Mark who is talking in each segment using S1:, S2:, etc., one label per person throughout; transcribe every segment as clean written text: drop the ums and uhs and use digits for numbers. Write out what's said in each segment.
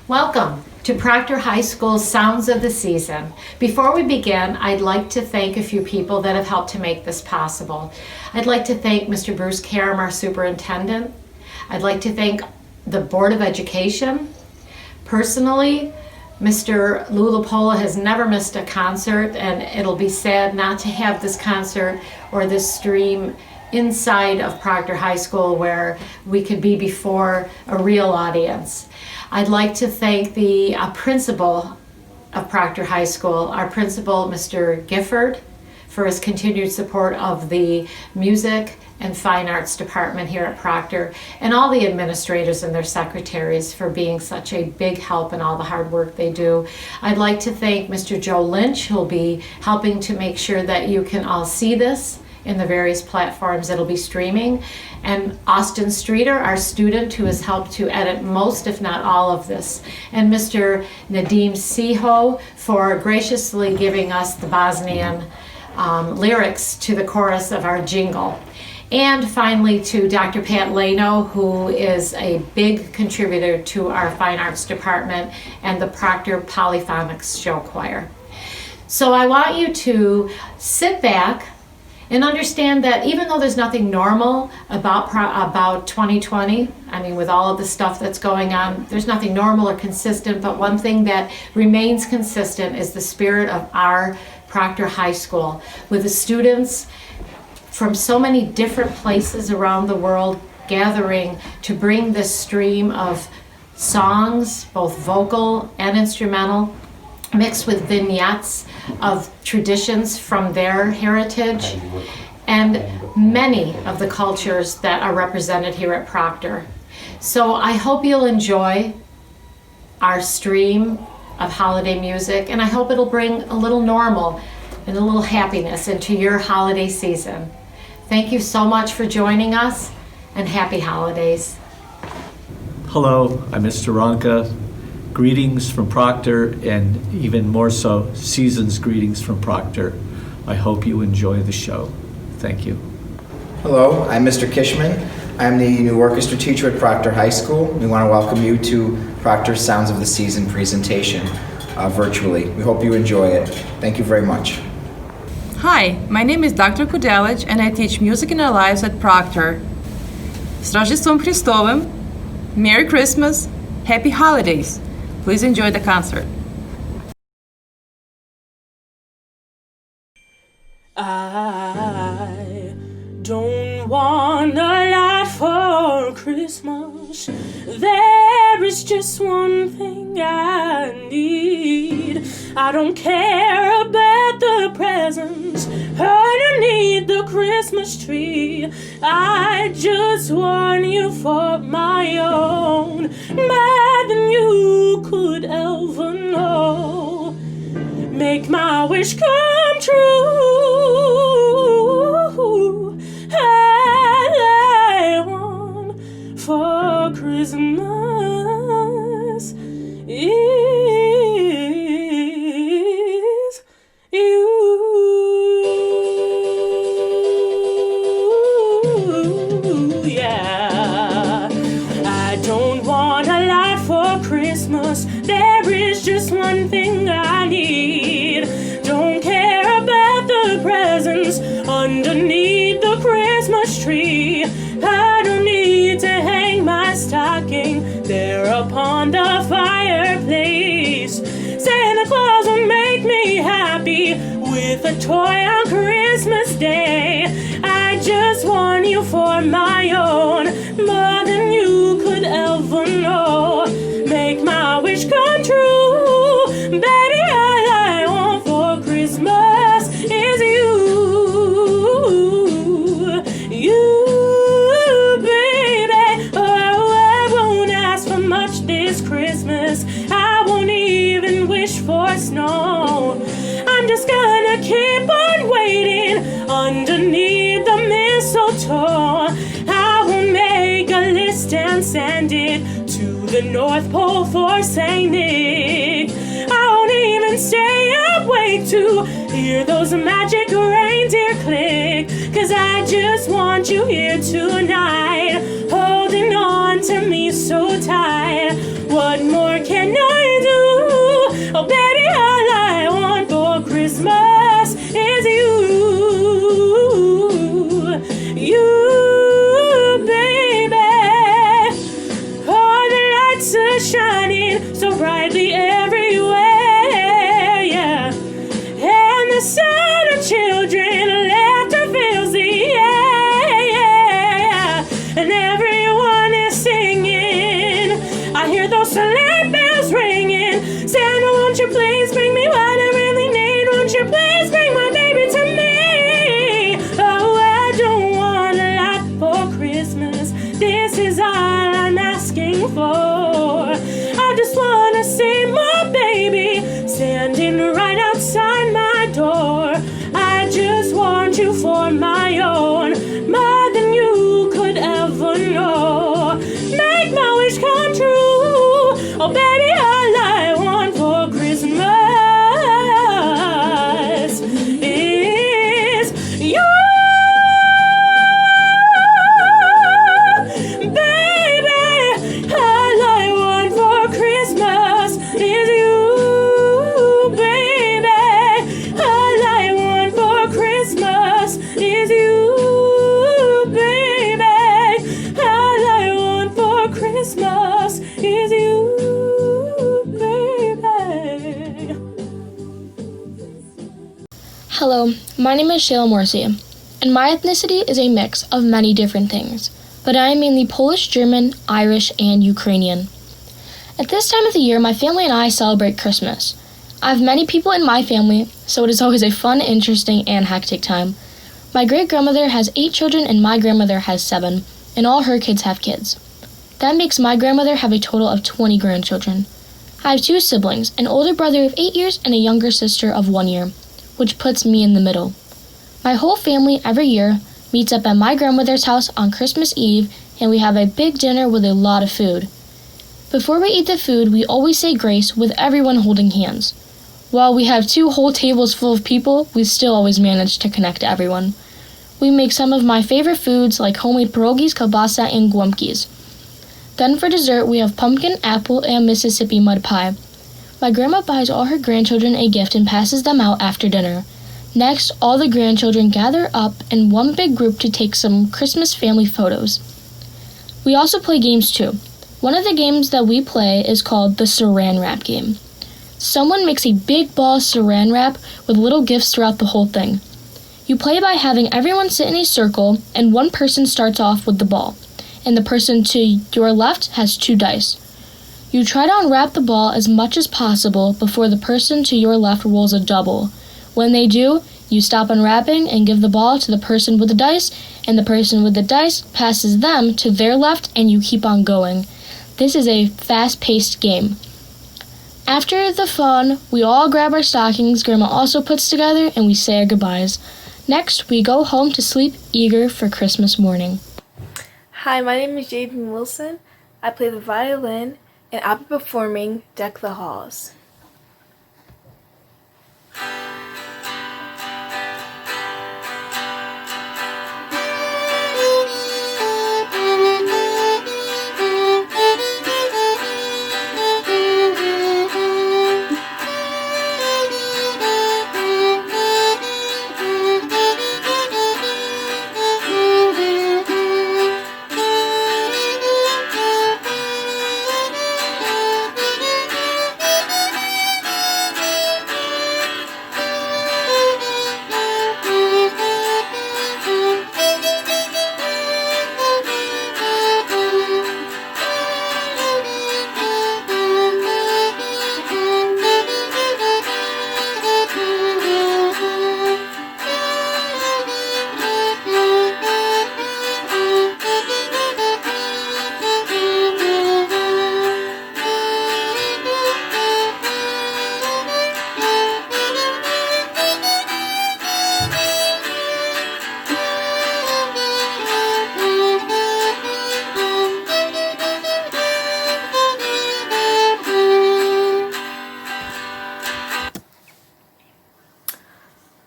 S1: Welcome to Proctor High School's Sounds of the Season. Before we begin, I'd like to thank a few people that have helped to make this possible. I'd like to thank Mr. Bruce Karam, our superintendent. I'd like to thank the Board of Education. Personally, Mr. Lulapola has never missed a concert, and it'll be sad not to have this concert or this stream inside of Proctor High School where we could be before a real audience. I'd like to thank the principal of Proctor High School, our principal, Mr. Gifford, for his continued support of the music and fine arts department here at Proctor, and all the administrators and their secretaries for being such a big help in all the hard work they do. I'd like to thank Mr. Joe Lynch, who'll be helping to make sure that you can all see this in the various platforms it'll be streaming, and Austin Streeter, our student, who has helped to edit most, if not all of this, and Mr. Nadim Siho for graciously giving us the Bosnian lyrics to the chorus of our jingle. And finally to Dr. Pat Lano, who is a big contributor to our Fine Arts Department and the Proctor Polyphonics Show Choir. So I want you to sit back and understand that even though there's nothing normal about 2020, I mean, with all of the stuff that's going on, there's nothing normal or consistent, but one thing that remains consistent is the spirit of our Proctor High School, with the students from so many different places around the world gathering to bring this stream of songs, both vocal and instrumental, mixed with vignettes of traditions from their heritage and many of the cultures that are represented here at Proctor. So I hope you'll enjoy our stream of holiday music, and I hope it'll bring a little normal and a little happiness into your holiday season. Thank you so much for joining us, and happy holidays.
S2: Hello, I'm Mr. Ronka. Greetings from Proctor, and even more so, season's greetings from Proctor. I hope you enjoy the show. Thank you.
S3: Hello, I'm Mr. Kishman. I'm the new orchestra teacher at Proctor High School. We want to welcome you to Proctor's Sounds of the Season presentation virtually. We hope you enjoy it. Thank you very much.
S4: Hi, my name is Dr. Kudelic, and I teach Music in Our Lives at Proctor. S Rождеством Христовым, Merry Christmas, Happy Holidays. Please enjoy the concert.
S5: I don't want a lot for Christmas. There is just one thing I need. I don't care about the presents underneath the Christmas tree. I just want you for my own, more than you could ever know. Make my wish come true. I want for Christmas is you. Yeah, I don't want a lot for Christmas. There is just one thing I need. Don't care about the presents underneath the Christmas tree. I don't need to hang my stocking there upon the fireplace. Santa Claus will make me happy with a toy on Christmas Day. I just want you for my own, more than you could ever know. Make my wish come true. Baby, all I want for Christmas is you. You, baby. Oh, I won't ask for much this Christmas. I won't even wish for snow. I'm just gonna keep on waiting underneath the mistletoe. I will make a list and send it to the North Pole for St. Nick. I won't even stay awake to hear those magic reindeer click, 'cause I just want you here tonight, holding on to me so tight. What more can you please bring me what I really need? Won't you please bring my baby to me? Oh, I don't want a lot for Christmas. This is all I'm asking for. I just wanna see my baby standing right outside my door. I just want you for my own, more than you could ever know. Make my wish come true. Oh baby, all I want for Christmas is you. Baby, all I want for Christmas is you. Baby, all I want for Christmas is you. Baby, all I want for Christmas is you. Baby.
S6: Hello, my name is Shayla Morsi, and my ethnicity is a mix of many different things, but I am mainly Polish, German, Irish, and Ukrainian. At this time of the year, my family and I celebrate Christmas. I have many people in my family, so it is always a fun, interesting, and hectic time. My great-grandmother has 8 children and my grandmother has 7, and all her kids have kids. That makes my grandmother have a total of 20 grandchildren. I have 2 siblings, an older brother of 8 years and a younger sister of 1 year, which puts me in the middle. My whole family every year meets up at my grandmother's house on Christmas Eve, and we have a big dinner with a lot of food. Before we eat the food, we always say grace with everyone holding hands. While we have 2 whole tables full of people, we still always manage to connect everyone. We make some of my favorite foods like homemade pierogies, kielbasa, and głąbkis. Then for dessert, we have pumpkin, apple, and Mississippi mud pie. My grandma buys all her grandchildren a gift and passes them out after dinner. Next, all the grandchildren gather up in one big group to take some Christmas family photos. We also play games too. One of the games that we play is called the Saran Wrap game. Someone makes a big ball of Saran Wrap with little gifts throughout the whole thing. You play by having everyone sit in a circle, and one person starts off with the ball, and the person to your left has 2 dice. You try to unwrap the ball as much as possible before the person to your left rolls a double. When they do, you stop unwrapping and give the ball to the person with the dice, and the person with the dice passes them to their left, and you keep on going. This is a fast-paced game. After the fun, we all grab our stockings Grandma also puts together, and we say our goodbyes. Next, we go home to sleep, eager for Christmas morning.
S7: Hi, my name is Jaden Wilson. I play the violin, and I'll be performing Deck the Halls.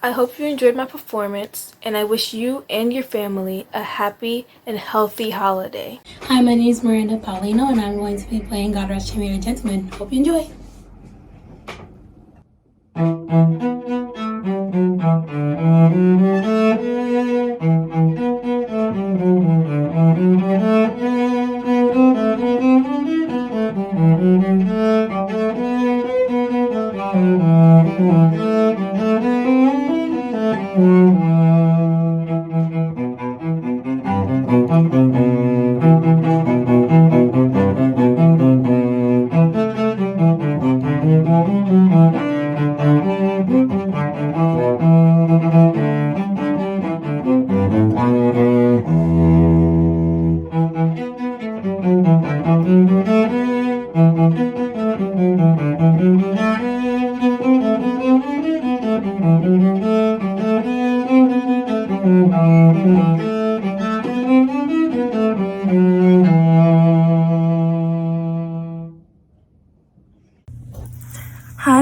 S7: I hope you enjoyed my performance, and I wish you and your family a happy and healthy holiday.
S8: Hi, my name is Miranda Paulino, and I'm going to be playing God Rest You Merry Gentlemen. Hope you enjoy.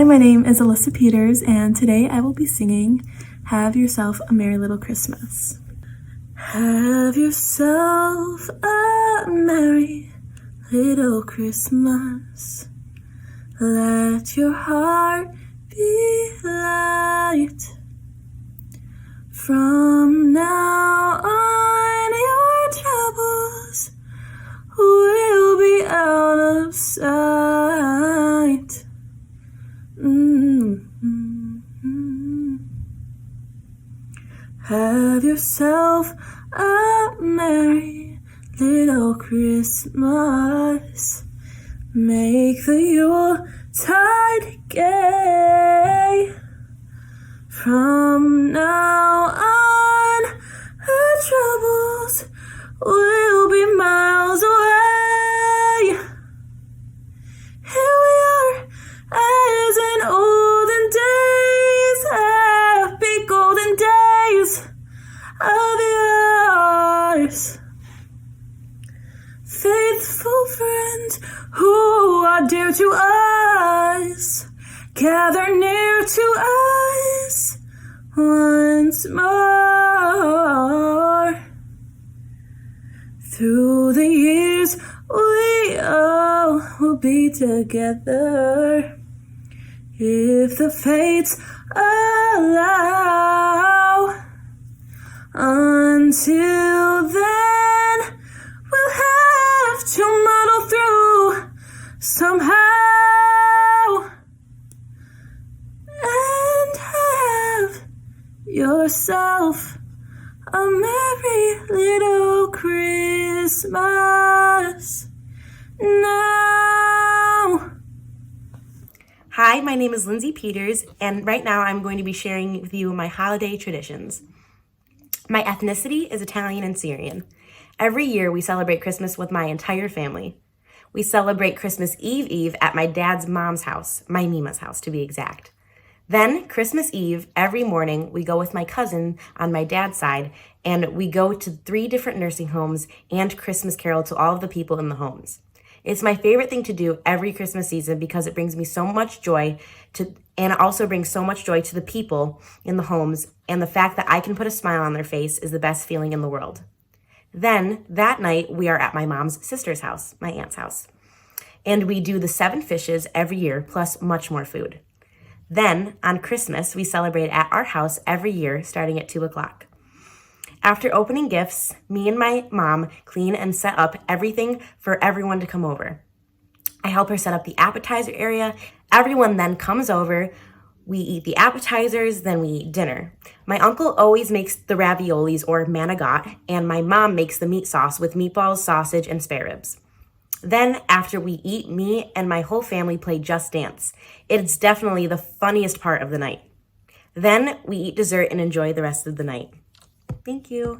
S9: my name is Alyssa Peters, and today I will be singing Have Yourself a Merry Little Christmas. Have yourself a merry little Christmas. Let your heart be light. From now on, your troubles will be out of sight. Have yourself a merry little Christmas. Make the Yuletide gay. From now on, our troubles will be miles away. Here we are, as in olden days, happy golden days of yours. Faithful friends who are dear to us, gather near to us once more. Through the years, we all will be together, if the fates allow. Until then, we'll have to muddle through somehow and have yourself a merry little Christmas now.
S10: Hi, my name is Lindsay Peters, and right now I'm going to be sharing with you my holiday traditions. My ethnicity is Italian and Syrian. Every year we celebrate Christmas with my entire family. We celebrate Christmas Eve at my dad's mom's house, my Mima's house to be exact. Then Christmas Eve, every morning, we go with my cousin on my dad's side, and we go to 3 different nursing homes and Christmas carol to all of the people in the homes. It's my favorite thing to do every Christmas season because it brings me so much joy and it also brings so much joy to the people in the homes, and the fact that I can put a smile on their face is the best feeling in the world. Then, that night, we are at my mom's sister's house, my aunt's house. And we do the 7 fishes every year, plus much more food. Then, on Christmas, we celebrate at our house every year, starting at 2 o'clock. After opening gifts, me and my mom clean and set up everything for everyone to come over. I help her set up the appetizer area. Everyone then comes over. We eat the appetizers, then we eat dinner. My uncle always makes the raviolis or manigot, and my mom makes the meat sauce with meatballs, sausage, and spare ribs. Then, after we eat, me and my whole family play Just Dance. It's definitely the funniest part of the night. Then, we eat dessert and enjoy the rest of the night. Thank you.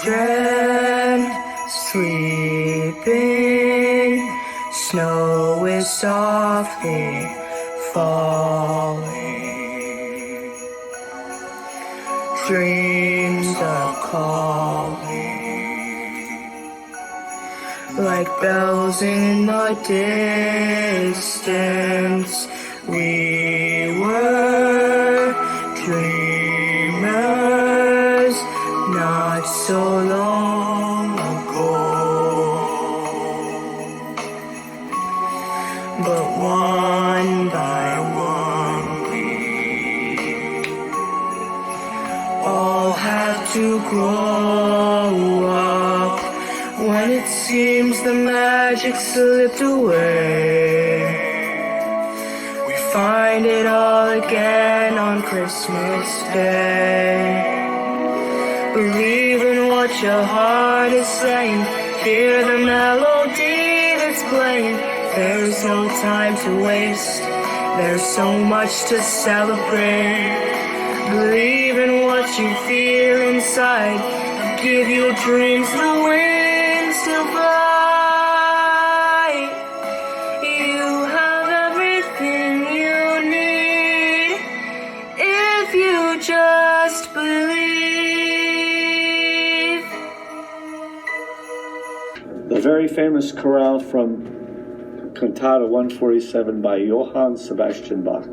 S11: Children sleeping, snow is softly falling, dreams are calling, like bells in the distance. We were dreamers not so long ago, but one by one we all have to grow up. When it seems the magic slipped away, we find it all again on Christmas Day. Believe in what your heart is saying, hear the melody that's playing. There's no time to waste, there's so much to celebrate. Believe in what you feel inside, give your dreams the wings to fly. You have everything you need if you just believe.
S2: The very famous chorale from Cantata 147 by Johann Sebastian Bach.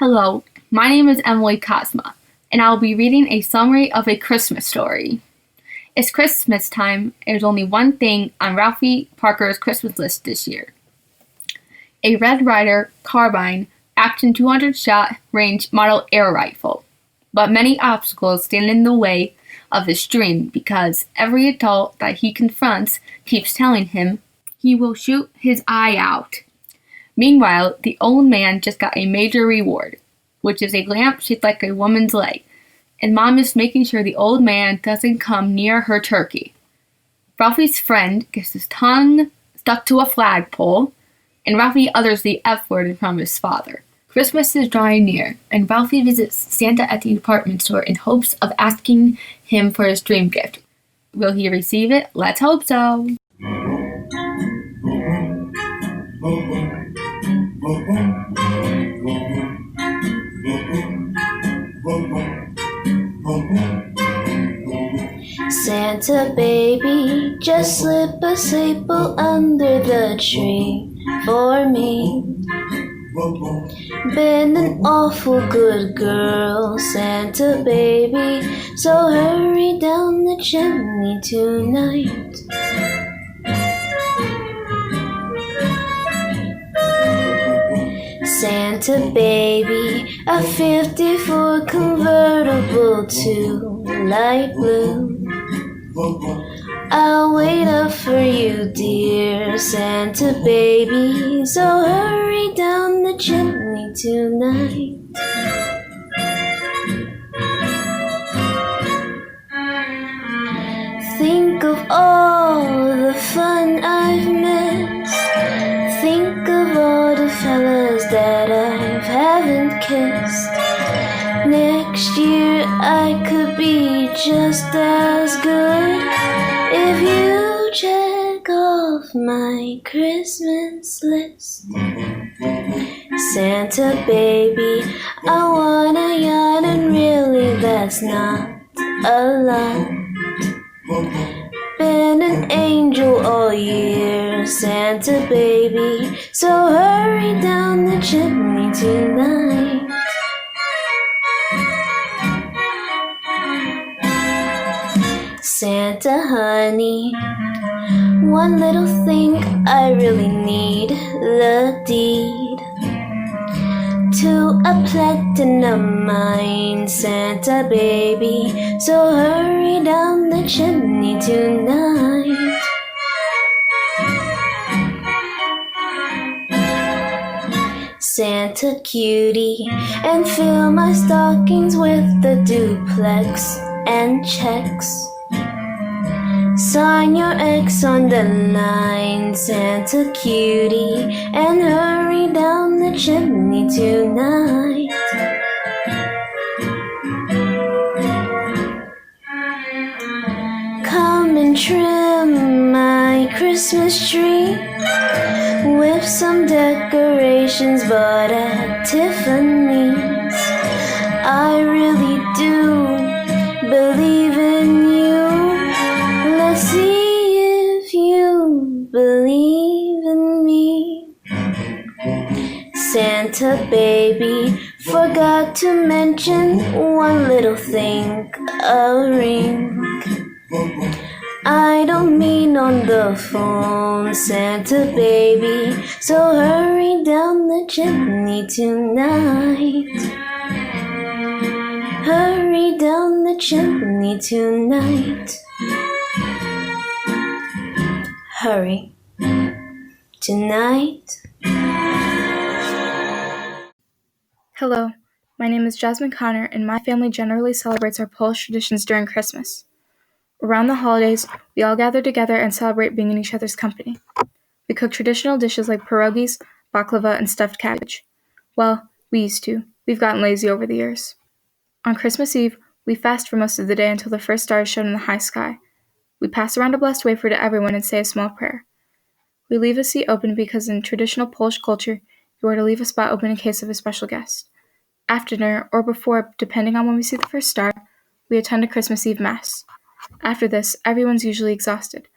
S12: Hello, my name is Emily Cosma, and I'll be reading a summary of A Christmas Story. It's Christmas time, and there's only one thing on Ralphie Parker's Christmas list this year. A Red Ryder carbine action 200 shot range model air rifle. But many obstacles stand in the way of his dream because every adult that he confronts keeps telling him he will shoot his eye out. Meanwhile, the old man just got a major reward, which is a lamp shaped like a woman's leg, and Mom is making sure the old man doesn't come near her turkey. Ralphie's friend gets his tongue stuck to a flagpole, and Ralphie utters the F word in front of his father. Christmas is drawing near, and Ralphie visits Santa at the department store in hopes of asking him for his dream gift. Will he receive it? Let's hope so.
S13: Santa baby, just slip a staple under the tree for me. Been an awful good girl, Santa baby, so hurry down the chimney tonight. Santa baby, a 54 convertible to light blue. I'll wait up for you, dear Santa baby, so hurry down the chimney tonight. Think of all the fun I've missed. Think of all the fellas that I haven't kissed. Next year I could be just as good if you check off my Christmas list. Santa baby, I want a yacht, and really that's not a lot. Been an angel all year, Santa baby, so hurry down the chimney tonight. Santa honey, one little thing I really need, the deed to a platinum mine, Santa baby, so hurry down the chimney tonight. Santa cutie, and fill my stockings with the duplex and checks. Sign your X on the line, Santa cutie, and hurry down the chimney tonight. Come and trim my Christmas tree with some decorations bought at Tiffany's. I really do believe in you. Let's see if you believe in me. Santa baby, forgot to mention one little thing, a ring. I don't mean on the phone, Santa baby, so hurry down the chimney tonight. Hurry down the chimney tonight. Hurry tonight.
S14: Hello, my name is Jasmine Connor, and my family generally celebrates our Polish traditions during Christmas. Around the holidays, we all gather together and celebrate being in each other's company. We cook traditional dishes like pierogies, baklava, and stuffed cabbage. Well, we used to. We've gotten lazy over the years. On Christmas Eve, we fast for most of the day until the first star is shown in the high sky. We pass around a blessed wafer to everyone and say a small prayer. We leave a seat open because in traditional Polish culture, you are to leave a spot open in case of a special guest. After dinner, or before, depending on when we see the first star, we attend a Christmas Eve Mass. After this, everyone's usually exhausted.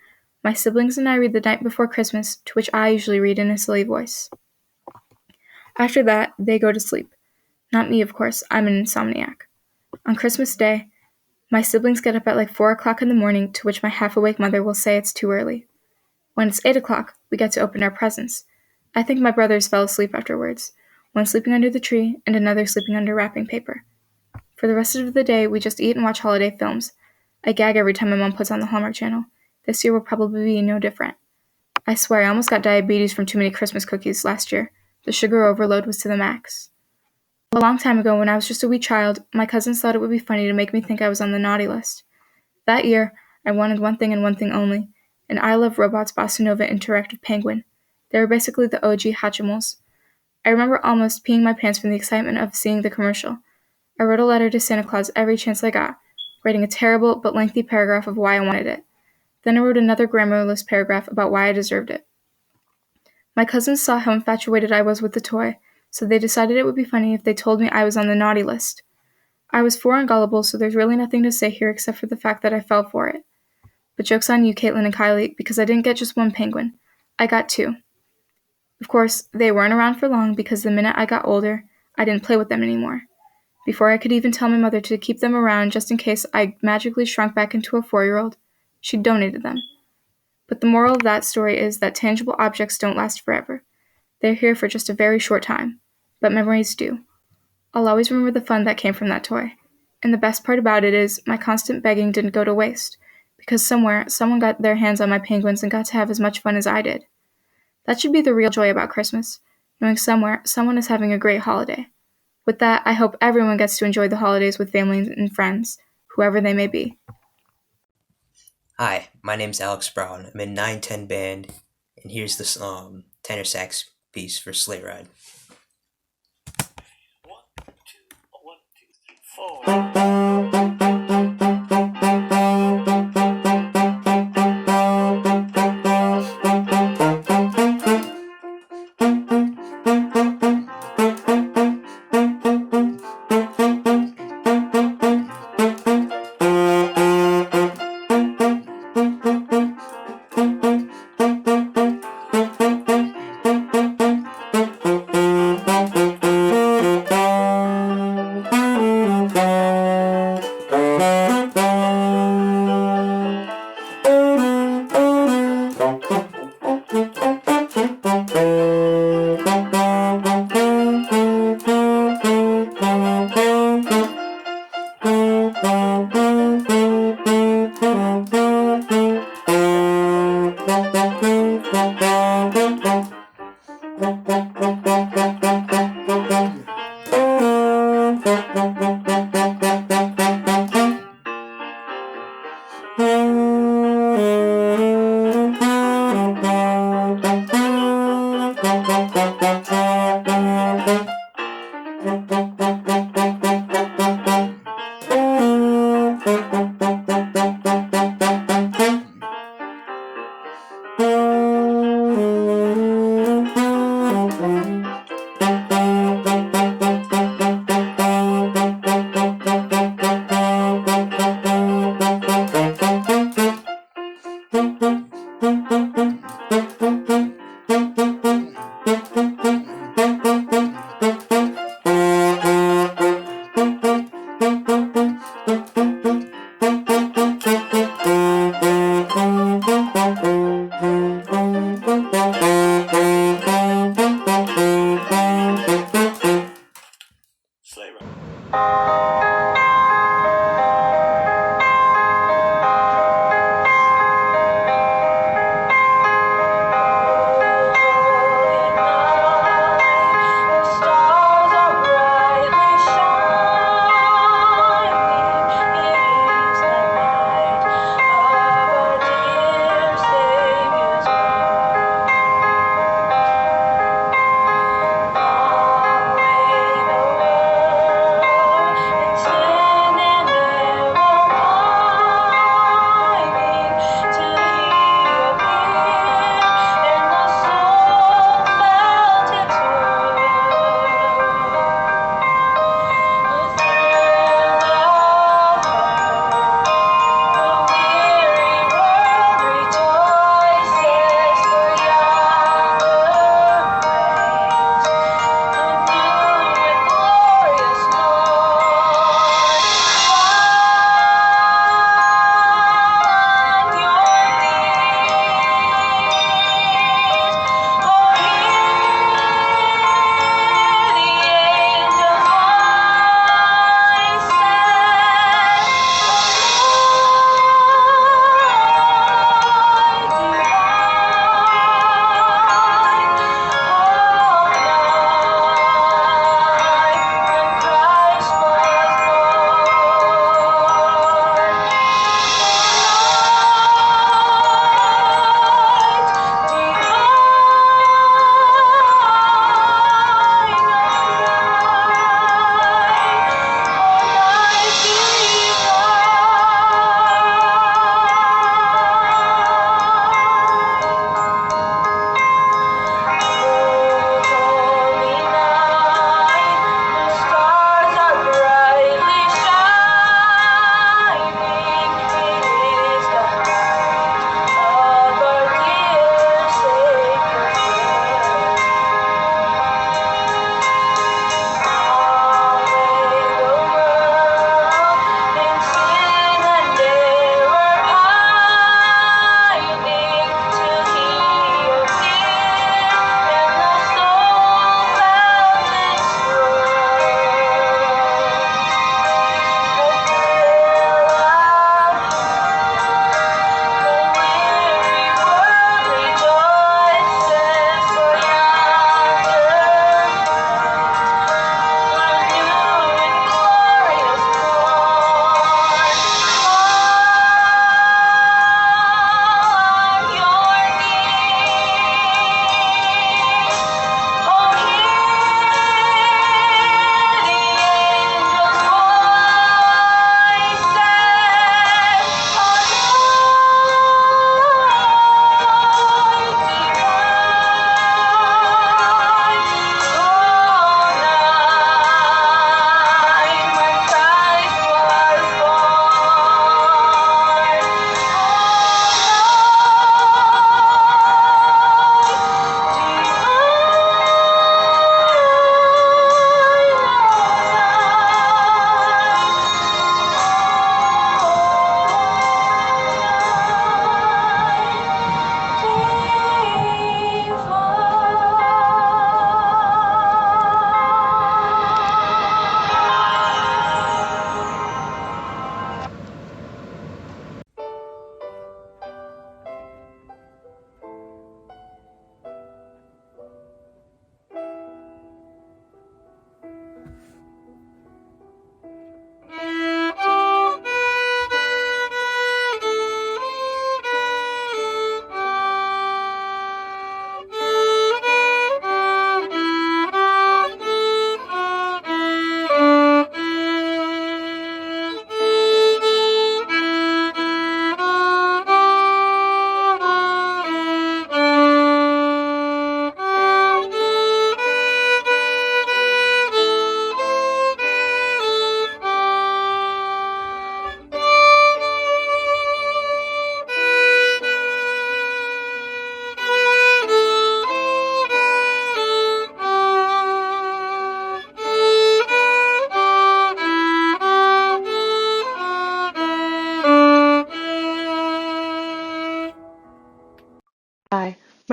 S14: My siblings and I read the night before Christmas, to which I usually read in a silly voice. After that, they go to sleep. Not me, of course. I'm an insomniac. On Christmas Day, my siblings get up at like 4 o'clock in the morning, to which my half-awake mother will say it's too early. When it's 8 o'clock, we get to open our presents. I think my brothers fell asleep afterwards, one sleeping under the tree and another sleeping under wrapping paper. For the rest of the day, we just eat and watch holiday films. I gag every time my mom puts on the Hallmark Channel. This year will probably be no different. I swear I almost got diabetes from too many Christmas cookies last year. The sugar overload was to the max. A long time ago, when I was just a wee child, my cousins thought it would be funny to make me think I was on the naughty list. That year, I wanted one thing and one thing only, an I Love Robots Bossa Nova interactive penguin. They were basically the OG Hatchimals. I remember almost peeing my pants from the excitement of seeing the commercial. I wrote a letter to Santa Claus every chance I got, writing a terrible but lengthy paragraph of why I wanted it. Then I wrote another grammarless paragraph about why I deserved it. My cousins saw how infatuated I was with the toy, so they decided it would be funny if they told me I was on the naughty list. I was 4 and gullible, so there's really nothing to say here except for the fact that I fell for it. But joke's on you, Caitlin and Kylie, because I didn't get just one penguin. I got 2. Of course, they weren't around for long because the minute I got older, I didn't play with them anymore. Before I could even tell my mother to keep them around just in case I magically shrunk back into a 4-year-old, she donated them. But the moral of that story is that tangible objects don't last forever. They're here for just a very short time, but memories do. I'll always remember the fun that came from that toy. And the best part about it is my constant begging didn't go to waste, because somewhere someone got their hands on my penguins and got to have as much fun as I did. That should be the real joy about Christmas, knowing somewhere someone is having a great holiday. With that, I hope everyone gets to enjoy the holidays with family and friends, whoever they may be.
S15: Hi, my name's Alex Brown. I'm in 910 band, and here's this tenor sax piece for Sleigh Ride.
S11: 4.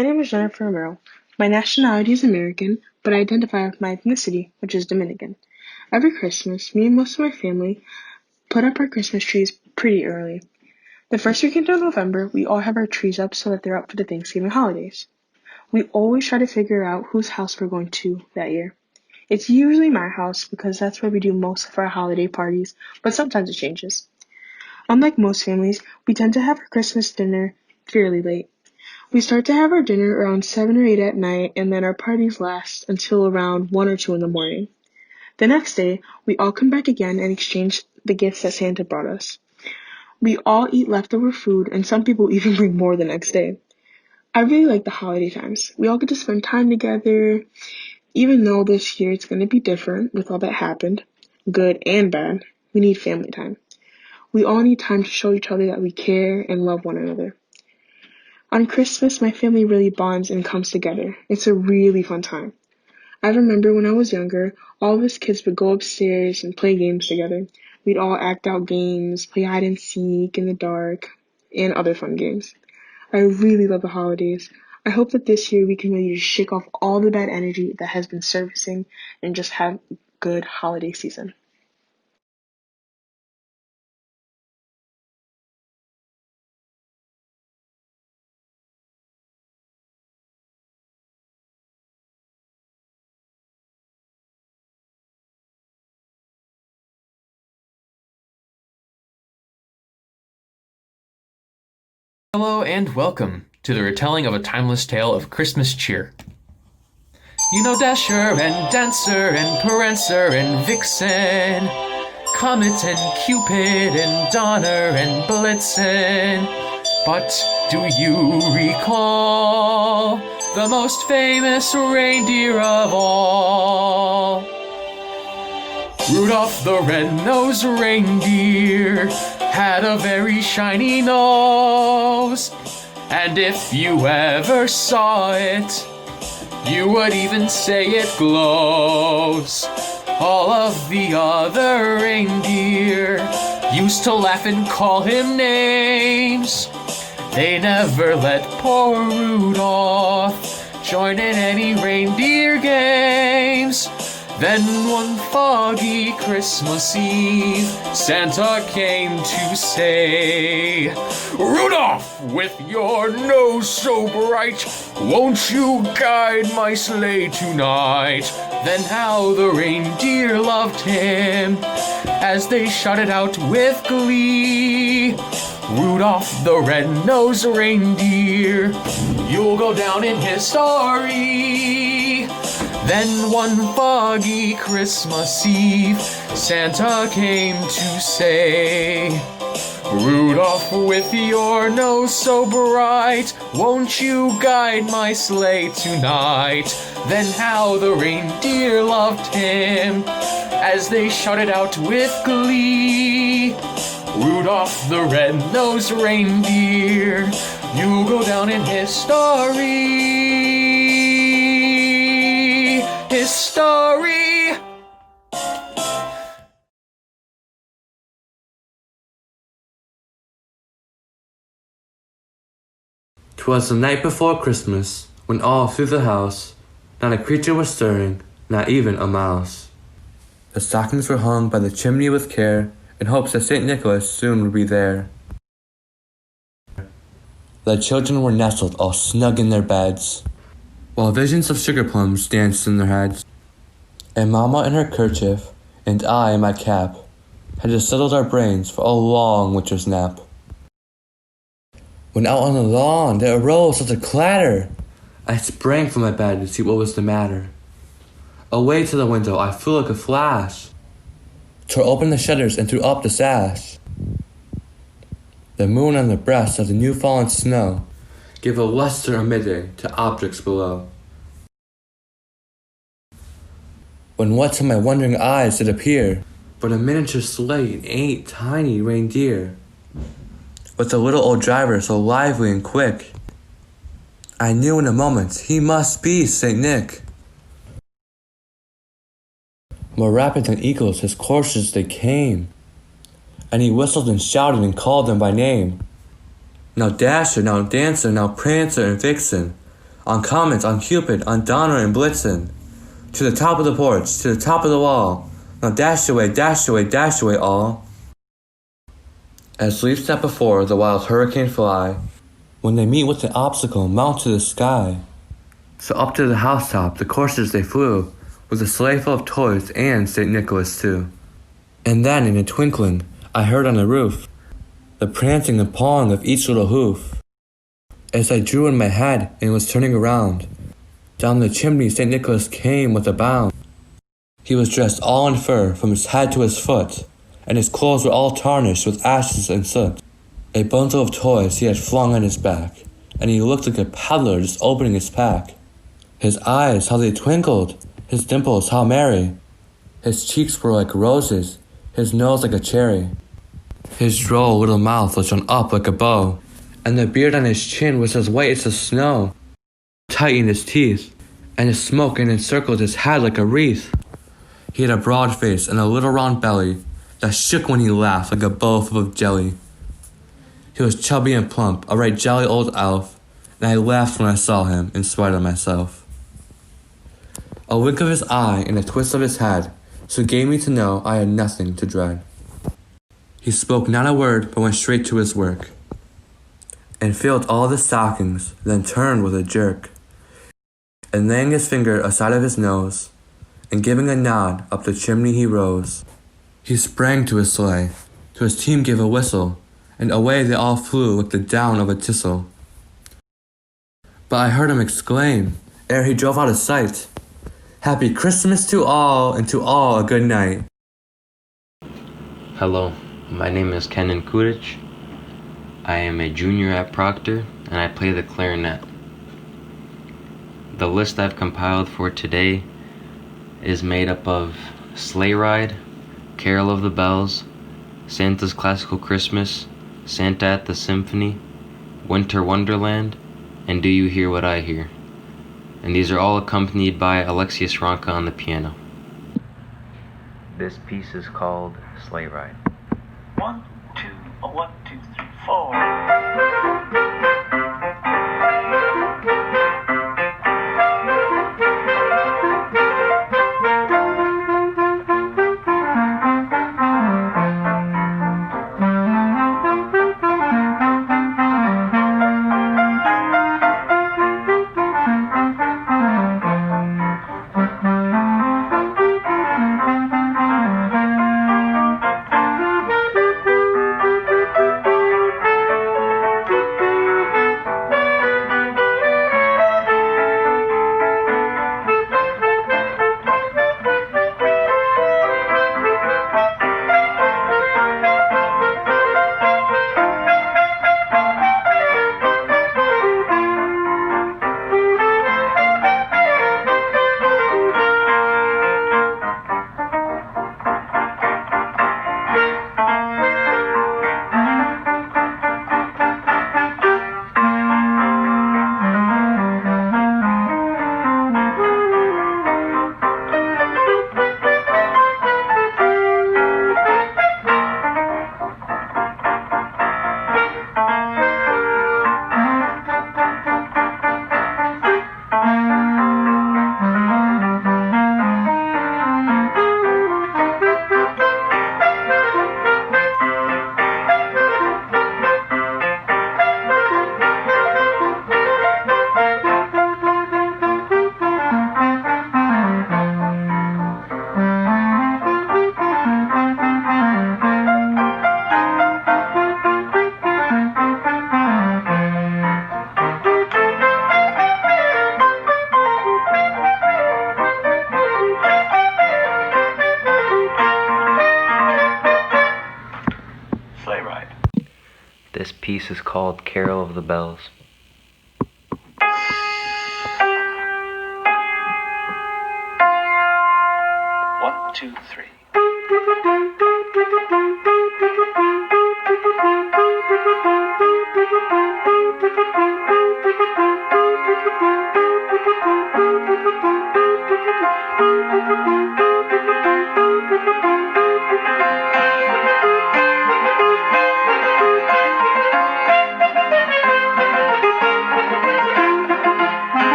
S16: My name is Jennifer Romero. My nationality is American, but I identify with my ethnicity, which is Dominican. Every Christmas, me and most of my family put up our Christmas trees pretty early. The first weekend of November, we all have our trees up so that they're up for the Thanksgiving holidays. We always try to figure out whose house we're going to that year. It's usually my house because that's where we do most of our holiday parties, but sometimes it changes. Unlike most families, we tend to have our Christmas dinner fairly late. We start to have our dinner around 7 or 8 at night, and then our parties last until around 1 or 2 in the morning. The next day, we all come back again and exchange the gifts that Santa brought us. We all eat leftover food, and some people even bring more the next day. I really like the holiday times. We all get to spend time together, even though this year it's going to be different with all that happened, good and bad. We need family time. We all need time to show each other that we care and love one another. On Christmas, my family really bonds and comes together. It's a really fun time. I remember when I was younger, all of us kids would go upstairs and play games together. We'd all act out games, play hide and seek in the dark, and other fun games. I really love the holidays. I hope that this year we can really just shake off all the bad energy that has been surfacing and just have a good holiday season.
S17: Hello and welcome to the retelling of a timeless tale of Christmas cheer. You know Dasher and Dancer and Prancer and Vixen, Comet and Cupid and Donner and Blitzen. But do you recall the most famous reindeer of all? Rudolph the red-nosed reindeer had a very shiny nose, and if you ever saw it, you would even say it glows. All of the other reindeer used to laugh and call him names. They never let poor Rudolph join in any reindeer games. Then one foggy Christmas Eve, Santa came to say, Rudolph, with your nose so bright, won't you guide my sleigh tonight? Then how the reindeer loved him as they shouted out with glee, Rudolph the red-nosed reindeer, you'll go down in history. Then one foggy Christmas Eve, Santa came to say, Rudolph, with your nose so bright, won't you guide my sleigh tonight? Then how the reindeer loved him as they shouted out with glee, Rudolph the red-nosed reindeer, you'll go down in history. History.
S18: 'Twas the night before Christmas, when all through the house not a creature was stirring, not even a mouse. The stockings were hung by the chimney with care, in hopes that St. Nicholas soon would be there. The children were nestled all snug in their beds, while visions of sugar plums danced in their heads. And Mama in her kerchief, and I in my cap, had just settled our brains for a long winter's nap. When out on the lawn there arose such a clatter, I sprang from my bed to see what was the matter. Away to the window I flew like a flash, tore open the shutters and threw up the sash. The moon on the breast of the new fallen snow gave a luster emitting to objects below. When what to my wondering eyes did appear but a miniature sleigh and 8 tiny reindeer, with a little old driver so lively and quick, I knew in a moment he must be St. Nick. More rapid than eagles his coursers they came, and he whistled and shouted and called them by name. Now Dasher, now Dancer, now Prancer and Vixen, on Comet, on Cupid, on Donner and Blitzen. To the top of the porch, to the top of the wall. Now dash away, dash away, dash away all. As leaves that before the wild hurricane fly, when they meet with the obstacle, mount to the sky. So up to the housetop the coursers they flew, with a sleigh full of toys and St. Nicholas too. And then in a twinkling I heard on the roof the prancing and pawing of each little hoof. As I drew in my head and was turning around, down the chimney St. Nicholas came with a bound. He was dressed all in fur from his head to his foot, and his clothes were all tarnished with ashes and soot. A bundle of toys he had flung on his back, and he looked like a peddler just opening his pack. His eyes, how they twinkled, his dimples, how merry. His cheeks were like roses, his nose like a cherry. His droll little mouth was drawn up like a bow, and the beard on his chin was as white as the snow. Tightened his teeth, and his smoke encircled his head like a wreath. He had a broad face and a little round belly that shook when he laughed like a bowl full of jelly. He was chubby and plump, a right jolly old elf, and I laughed when I saw him in spite of myself. A wink of his eye and a twist of his head so gave me to know I had nothing to dread. He spoke not a word but went straight to his work, and filled all the stockings, then turned with a jerk, and laying his finger aside of his nose, and giving a nod up the chimney he rose. He sprang to his sleigh, to his team gave a whistle, and away they all flew like the down of a thistle. But I heard him exclaim, ere he drove out of sight, "Happy Christmas to all, and to all a good night."
S19: Hello, my name is Kenan Kudic. I am a junior at Proctor, and I play the clarinet. The list I've compiled for today is made up of Sleigh Ride, Carol of the Bells, Santa's Classical Christmas, Santa at the Symphony, Winter Wonderland, and Do You Hear What I Hear? And these are all accompanied by Alexius Ronka on the piano. This piece is called Sleigh Ride.
S20: 1, 2, 1, 2, 3, 4.
S19: This piece is called Carol of the Bells.
S20: One, two, three.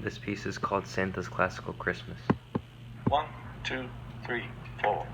S19: This piece is called Santa's Classical Christmas.
S20: 1, 2, 3, 4.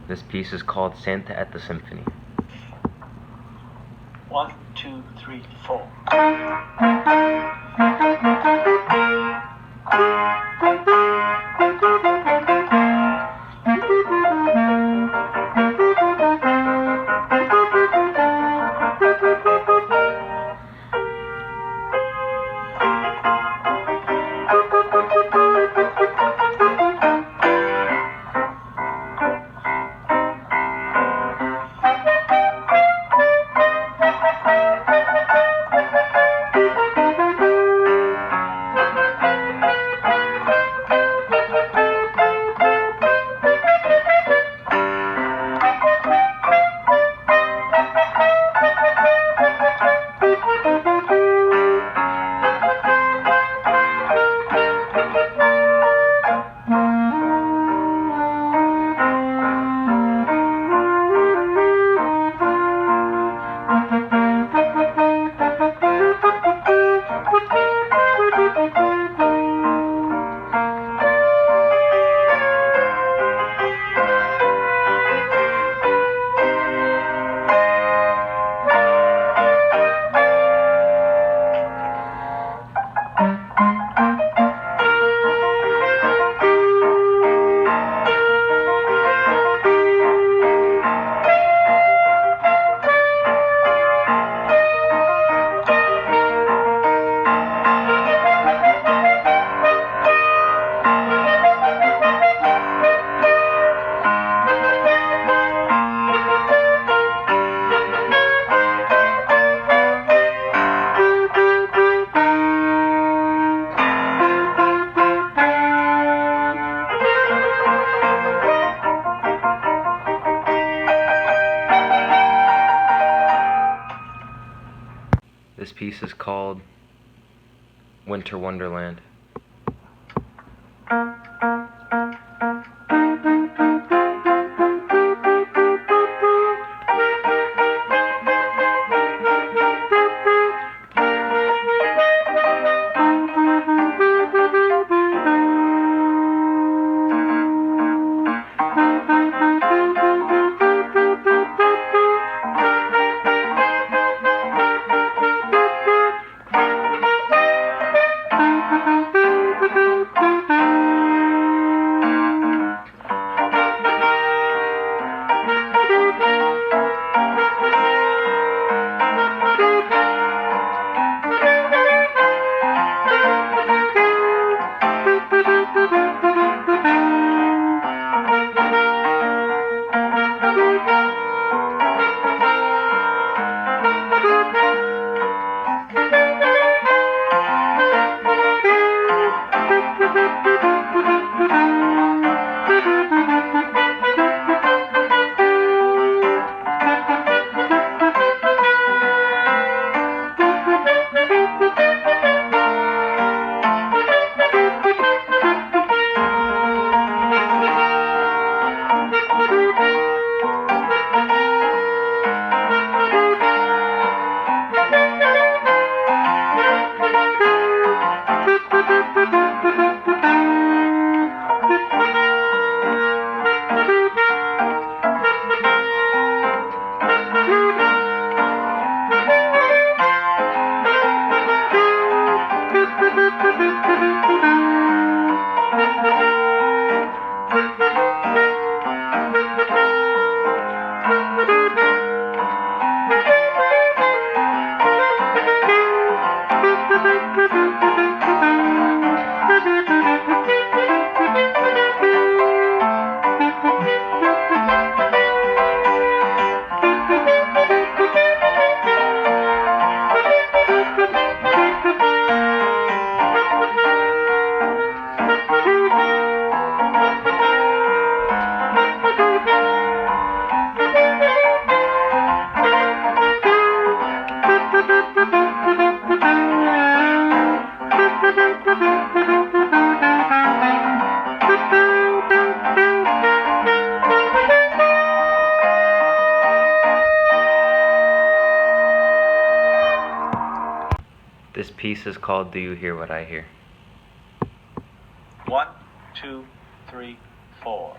S19: This piece is called Santa at the Symphony.
S20: 1, 2, 3, 4.
S19: piece is called Winter Wonderland. This piece is called Do You Hear What I Hear?
S20: 1, 2, 3, 4.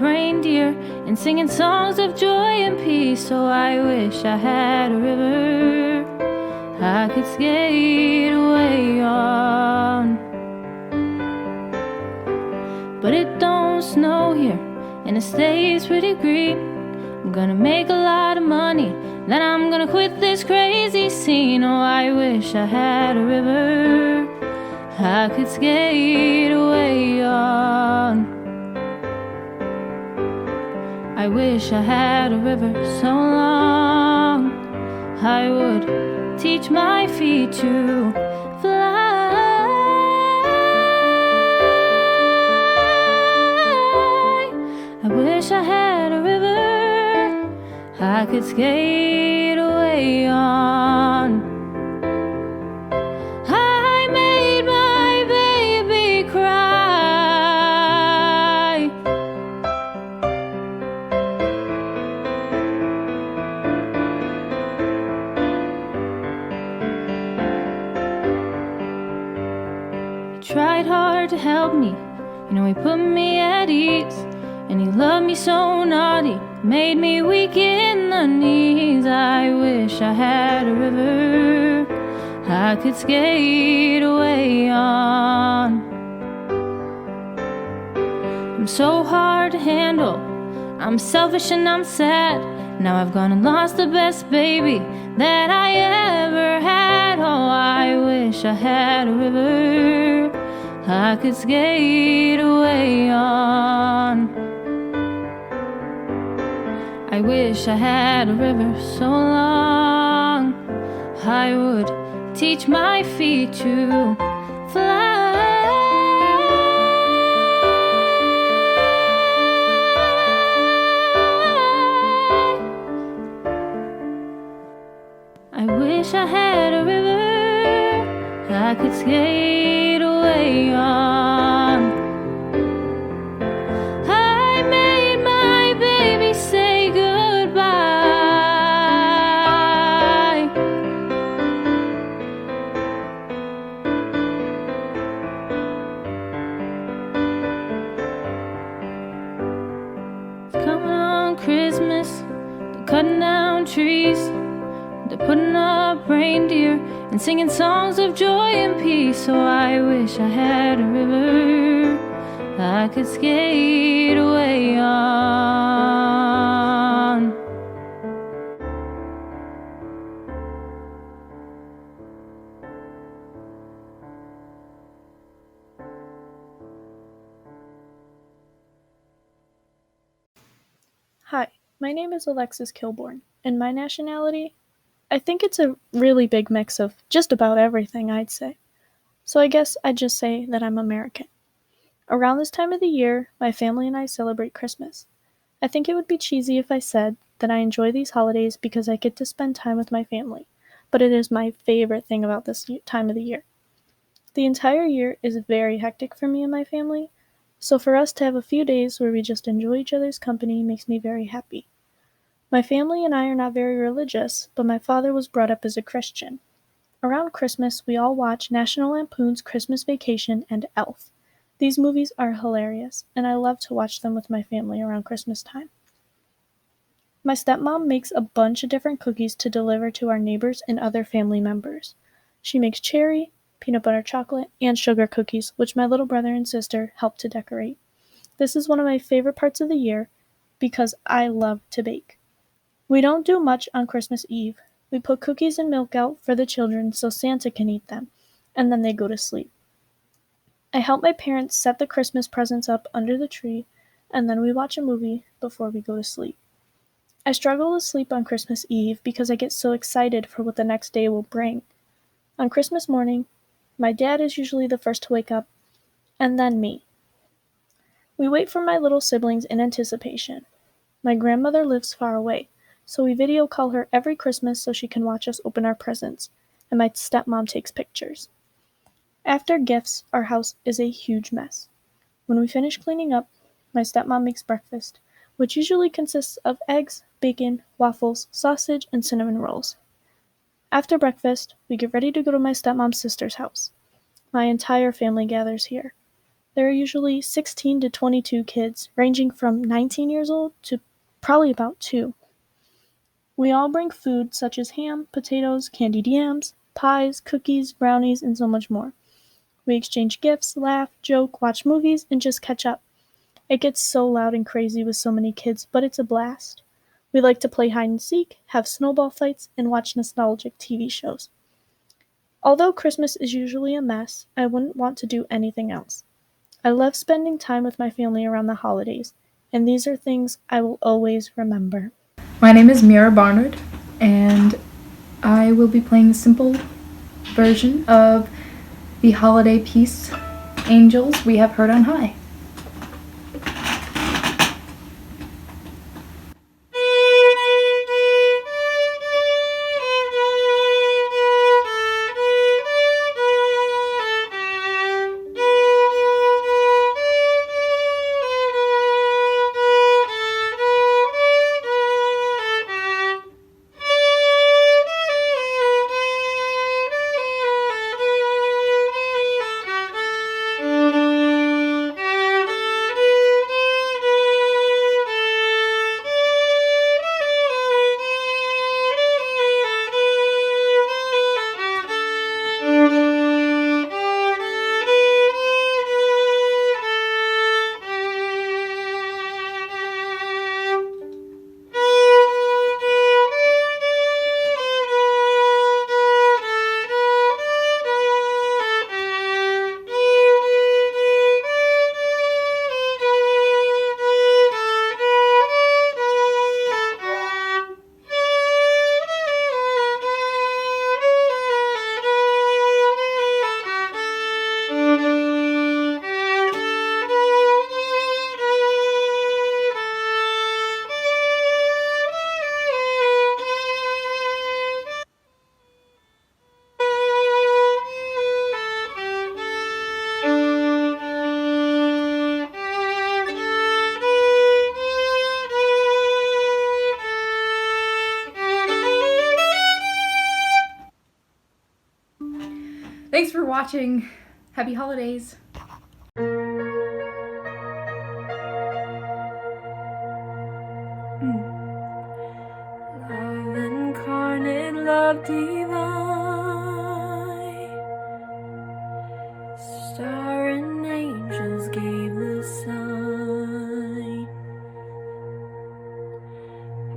S21: reindeer and singing songs of joy and peace. So I wish I had a river I could skate away on. But it don't snow here, and it stays pretty green. I'm gonna make a lot of money, then I'm gonna quit this crazy scene. Oh, I wish I had a river I could skate away on. I wish I had a river so long I would teach my feet to fly. I wish I had a river I could skate away on. I made my baby cry. He tried hard to help me, he put me at ease. And he loved me so naughty, made me weak in the knees. I wish I had a river I could skate away on. I'm so hard to handle, I'm selfish and I'm sad. Now I've gone and lost the best baby that I ever had. Oh, I wish I had a river I could skate away on. I wish I had a river so long I would teach my feet to fly. I wish I had a river I could skate away on. I made my baby say goodbye. It's coming on Christmas, they're cutting down trees, they're putting up reindeer and singing songs of joy and peace. So I wish I had a river I could skate away on.
S14: Hi, my name is Alexis Kilborn, and my nationality? I think it's a really big mix of just about everything, I'd say. So I guess I'd just say that I'm American. Around this time of the year, my family and I celebrate Christmas. I think it would be cheesy if I said that I enjoy these holidays because I get to spend time with my family, but it is my favorite thing about this time of the year. The entire year is very hectic for me and my family, so for us to have a few days where we just enjoy each other's company makes me very happy. My family and I are not very religious, but my father was brought up as a Christian. Around Christmas, we all watch National Lampoon's Christmas Vacation and Elf. These movies are hilarious, and I love to watch them with my family around Christmas time. My stepmom makes a bunch of different cookies to deliver to our neighbors and other family members. She makes cherry, peanut butter chocolate, and sugar cookies, which my little brother and sister help to decorate. This is one of my favorite parts of the year because I love to bake. We don't do much on Christmas Eve. We put cookies and milk out for the children so Santa can eat them, and then they go to sleep. I help my parents set the Christmas presents up under the tree, and then we watch a movie before we go to sleep. I struggle to sleep on Christmas Eve because I get so excited for what the next day will bring. On Christmas morning, my dad is usually the first to wake up, and then me. We wait for my little siblings in anticipation. My grandmother lives far away, so we video call her every Christmas so she can watch us open our presents, and my stepmom takes pictures. After gifts, our house is a huge mess. When we finish cleaning up, my stepmom makes breakfast, which usually consists of eggs, bacon, waffles, sausage, and cinnamon rolls. After breakfast, we get ready to go to my stepmom's sister's house. My entire family gathers here.
S9: There are usually 16 to 22 kids, ranging from 19 years old to probably about 2. We all bring food such as ham, potatoes, candied yams, pies, cookies, brownies, and so much more. We exchange gifts, laugh, joke, watch movies, and just catch up. It gets so loud and crazy with so many kids, but it's a blast. We like to play hide and seek, have snowball fights, and watch nostalgic TV shows. Although Christmas is usually a mess, I wouldn't want to do anything else. I love spending time with my family around the holidays, and these are things I will always remember.
S14: My name is Mira Barnard, and I will be playing a simple version of the holiday piece, Angels We Have Heard on High. Thanks for watching. Happy holidays.
S11: Love incarnate, love divine, star and angels gave the sign.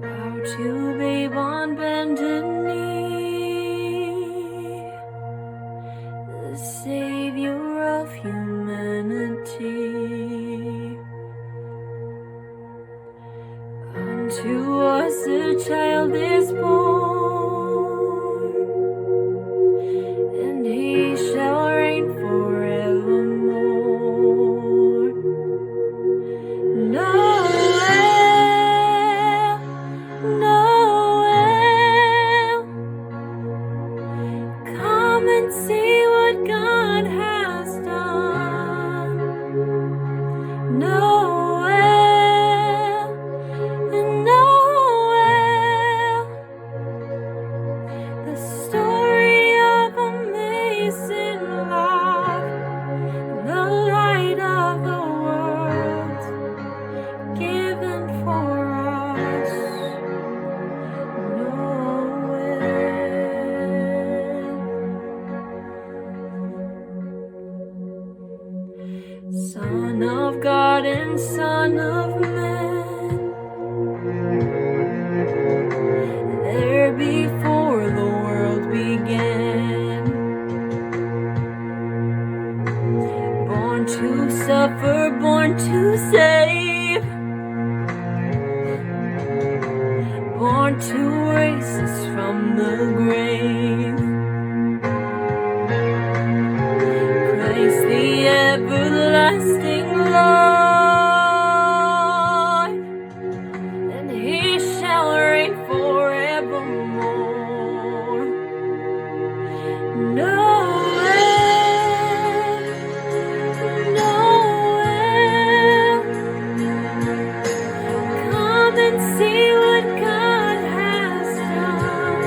S11: Bow to babe on bended knee, the savior of humanity. Unto us a child is born, and he shall reign forevermore. Noel, Noel, come and see what God has done. Noel, Noel, the story of amazing love, the light of the world given for us. Son of God and Son of Man, there before the world began, born to suffer, born to save, born to raise us from the grave. Christ the everlasting Lord, and he shall reign forevermore. Noel, Noel, come and see what God has done.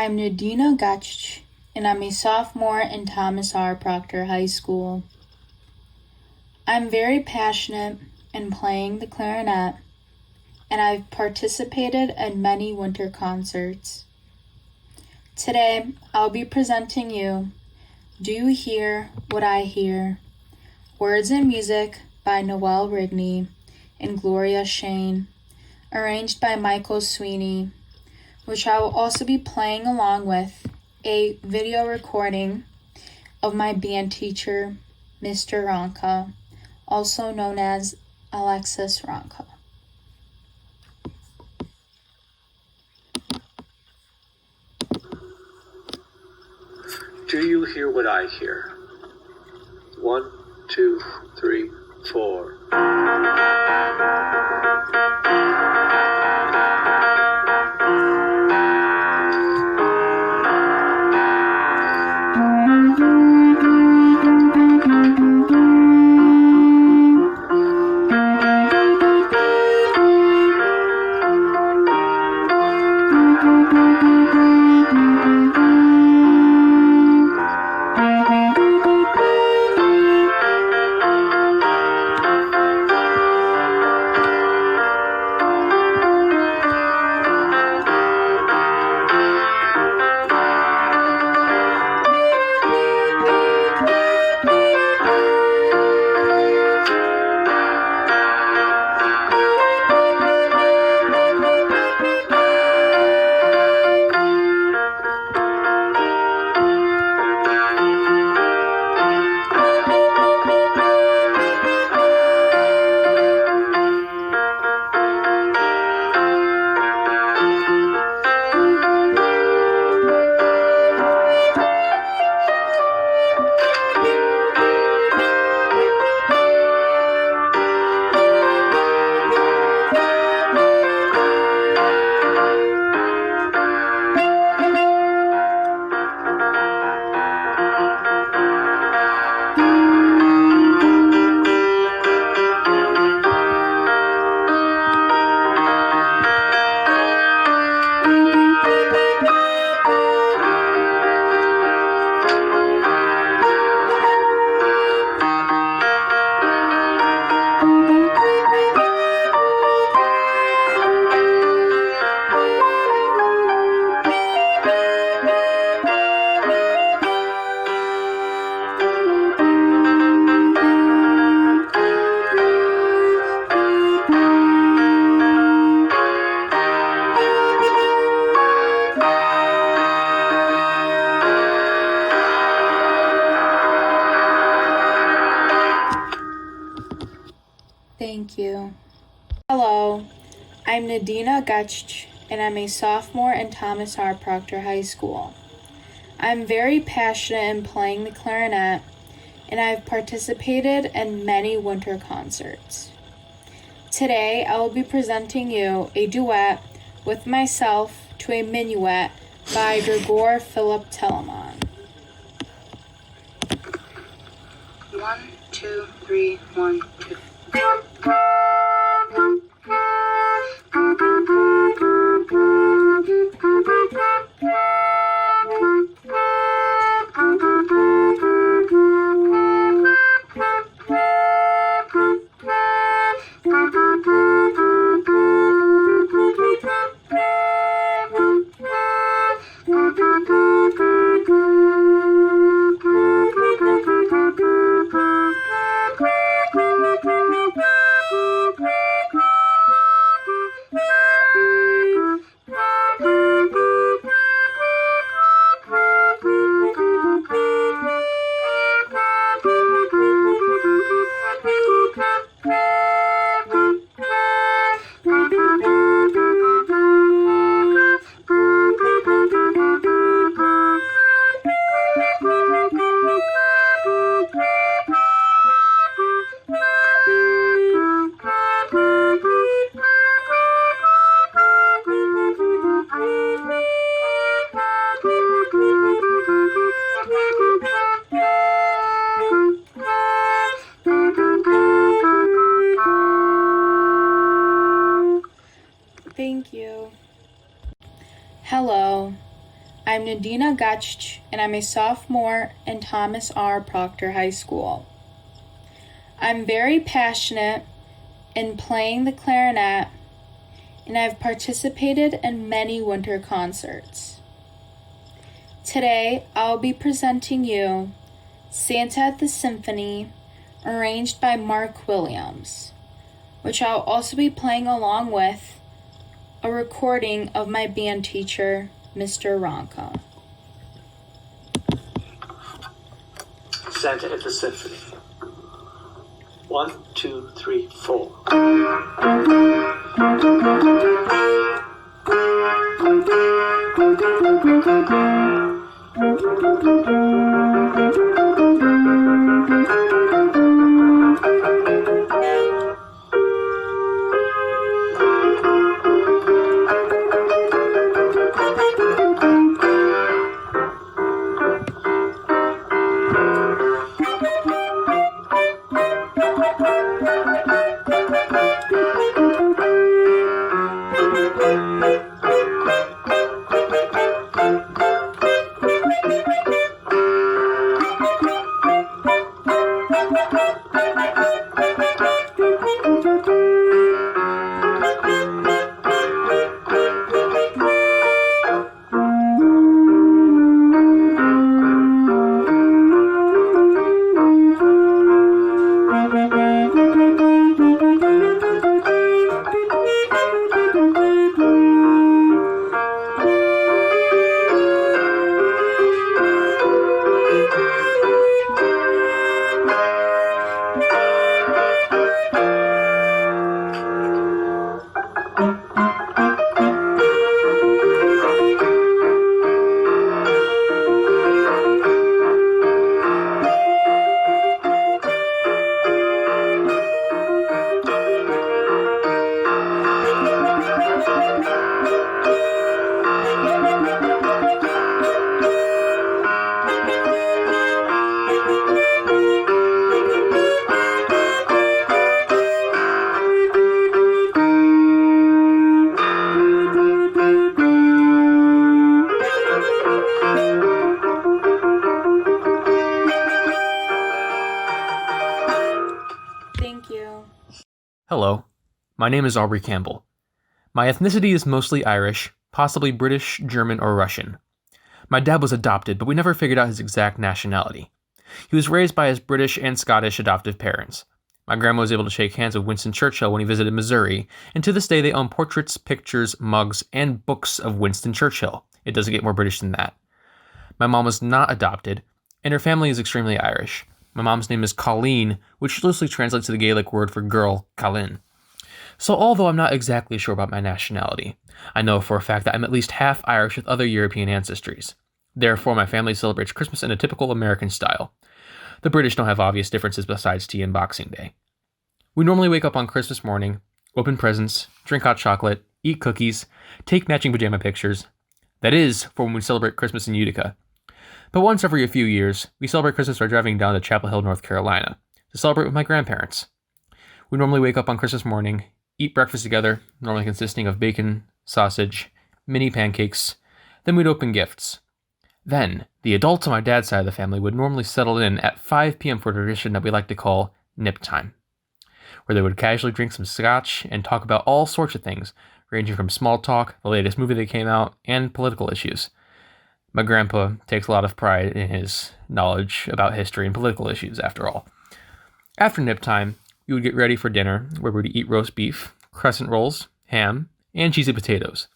S14: I'm Nadina Gach, and I'm a sophomore in Thomas R. Proctor High School. I'm very passionate in playing the clarinet, and I've participated in many winter concerts. Today, I'll be presenting you Do You Hear What I Hear? Words and Music by Noel Rigney and Gloria Shane, arranged by Michael Sweeney, which I will also be playing along with a video recording of my band teacher, Mr. Ronka, also known as Alexis Ronka.
S20: Do you hear what I hear? 1, 2, 3, 4.
S14: Thank you. Hello, I'm Nadina Gach, and I'm a sophomore in Thomas R. Proctor High School. I'm very passionate in playing the clarinet, and I've participated in many winter concerts. Today, I will be presenting you a duet with myself to a minuet by Gregor Philip Telemann.
S1: 1, 2, 3, 1, 2.
S14: Thank you. Hello,
S3: I'm Nadina Gutsch, and I'm a sophomore in Thomas R. Proctor High School. I'm very passionate in playing the clarinet, and I've participated in many winter concerts. Today, I'll be presenting you Santa at the Symphony, arranged by Mark Williams, which I'll also be playing along with a recording of my band teacher, Mr. Ronka.
S20: Santa at the Symphony. 1, 2, 3, 4.
S3: Thank you.
S17: Hello, my name is Aubrey Campbell. My ethnicity is mostly Irish, possibly British, German, or Russian. My dad was adopted, but we never figured out his exact nationality. He was raised by his British and Scottish adoptive parents. My grandma was able to shake hands with Winston Churchill when he visited Missouri, and to this day they own portraits, pictures, mugs, and books of Winston Churchill. It doesn't get more British than that. My mom was not adopted, and her family is extremely Irish. My mom's name is Colleen, which loosely translates to the Gaelic word for girl, Colin. So although I'm not exactly sure about my nationality, I know for a fact that I'm at least half Irish with other European ancestries. Therefore, my family celebrates Christmas in a typical American style. The British don't have obvious differences besides tea and Boxing Day. We normally wake up on Christmas morning, open presents, drink hot chocolate, eat cookies, take matching pajama pictures. That is, for when we celebrate Christmas in Utica. But once every a few years, we celebrate Christmas by driving down to Chapel Hill, North Carolina, to celebrate with my grandparents. We normally wake up on Christmas morning, eat breakfast together, normally consisting of bacon, sausage, mini pancakes, then we'd open gifts. Then, the adults on my dad's side of the family would normally settle in at 5 p.m. for a tradition that we like to call nip time, where they would casually drink some scotch and talk about all sorts of things, ranging from small talk, the latest movie that came out, and political issues. My grandpa takes a lot of pride in his knowledge about history and political issues, after all. After nip time, we would get ready for dinner, where we would eat roast beef, crescent rolls, ham, and cheesy potatoes.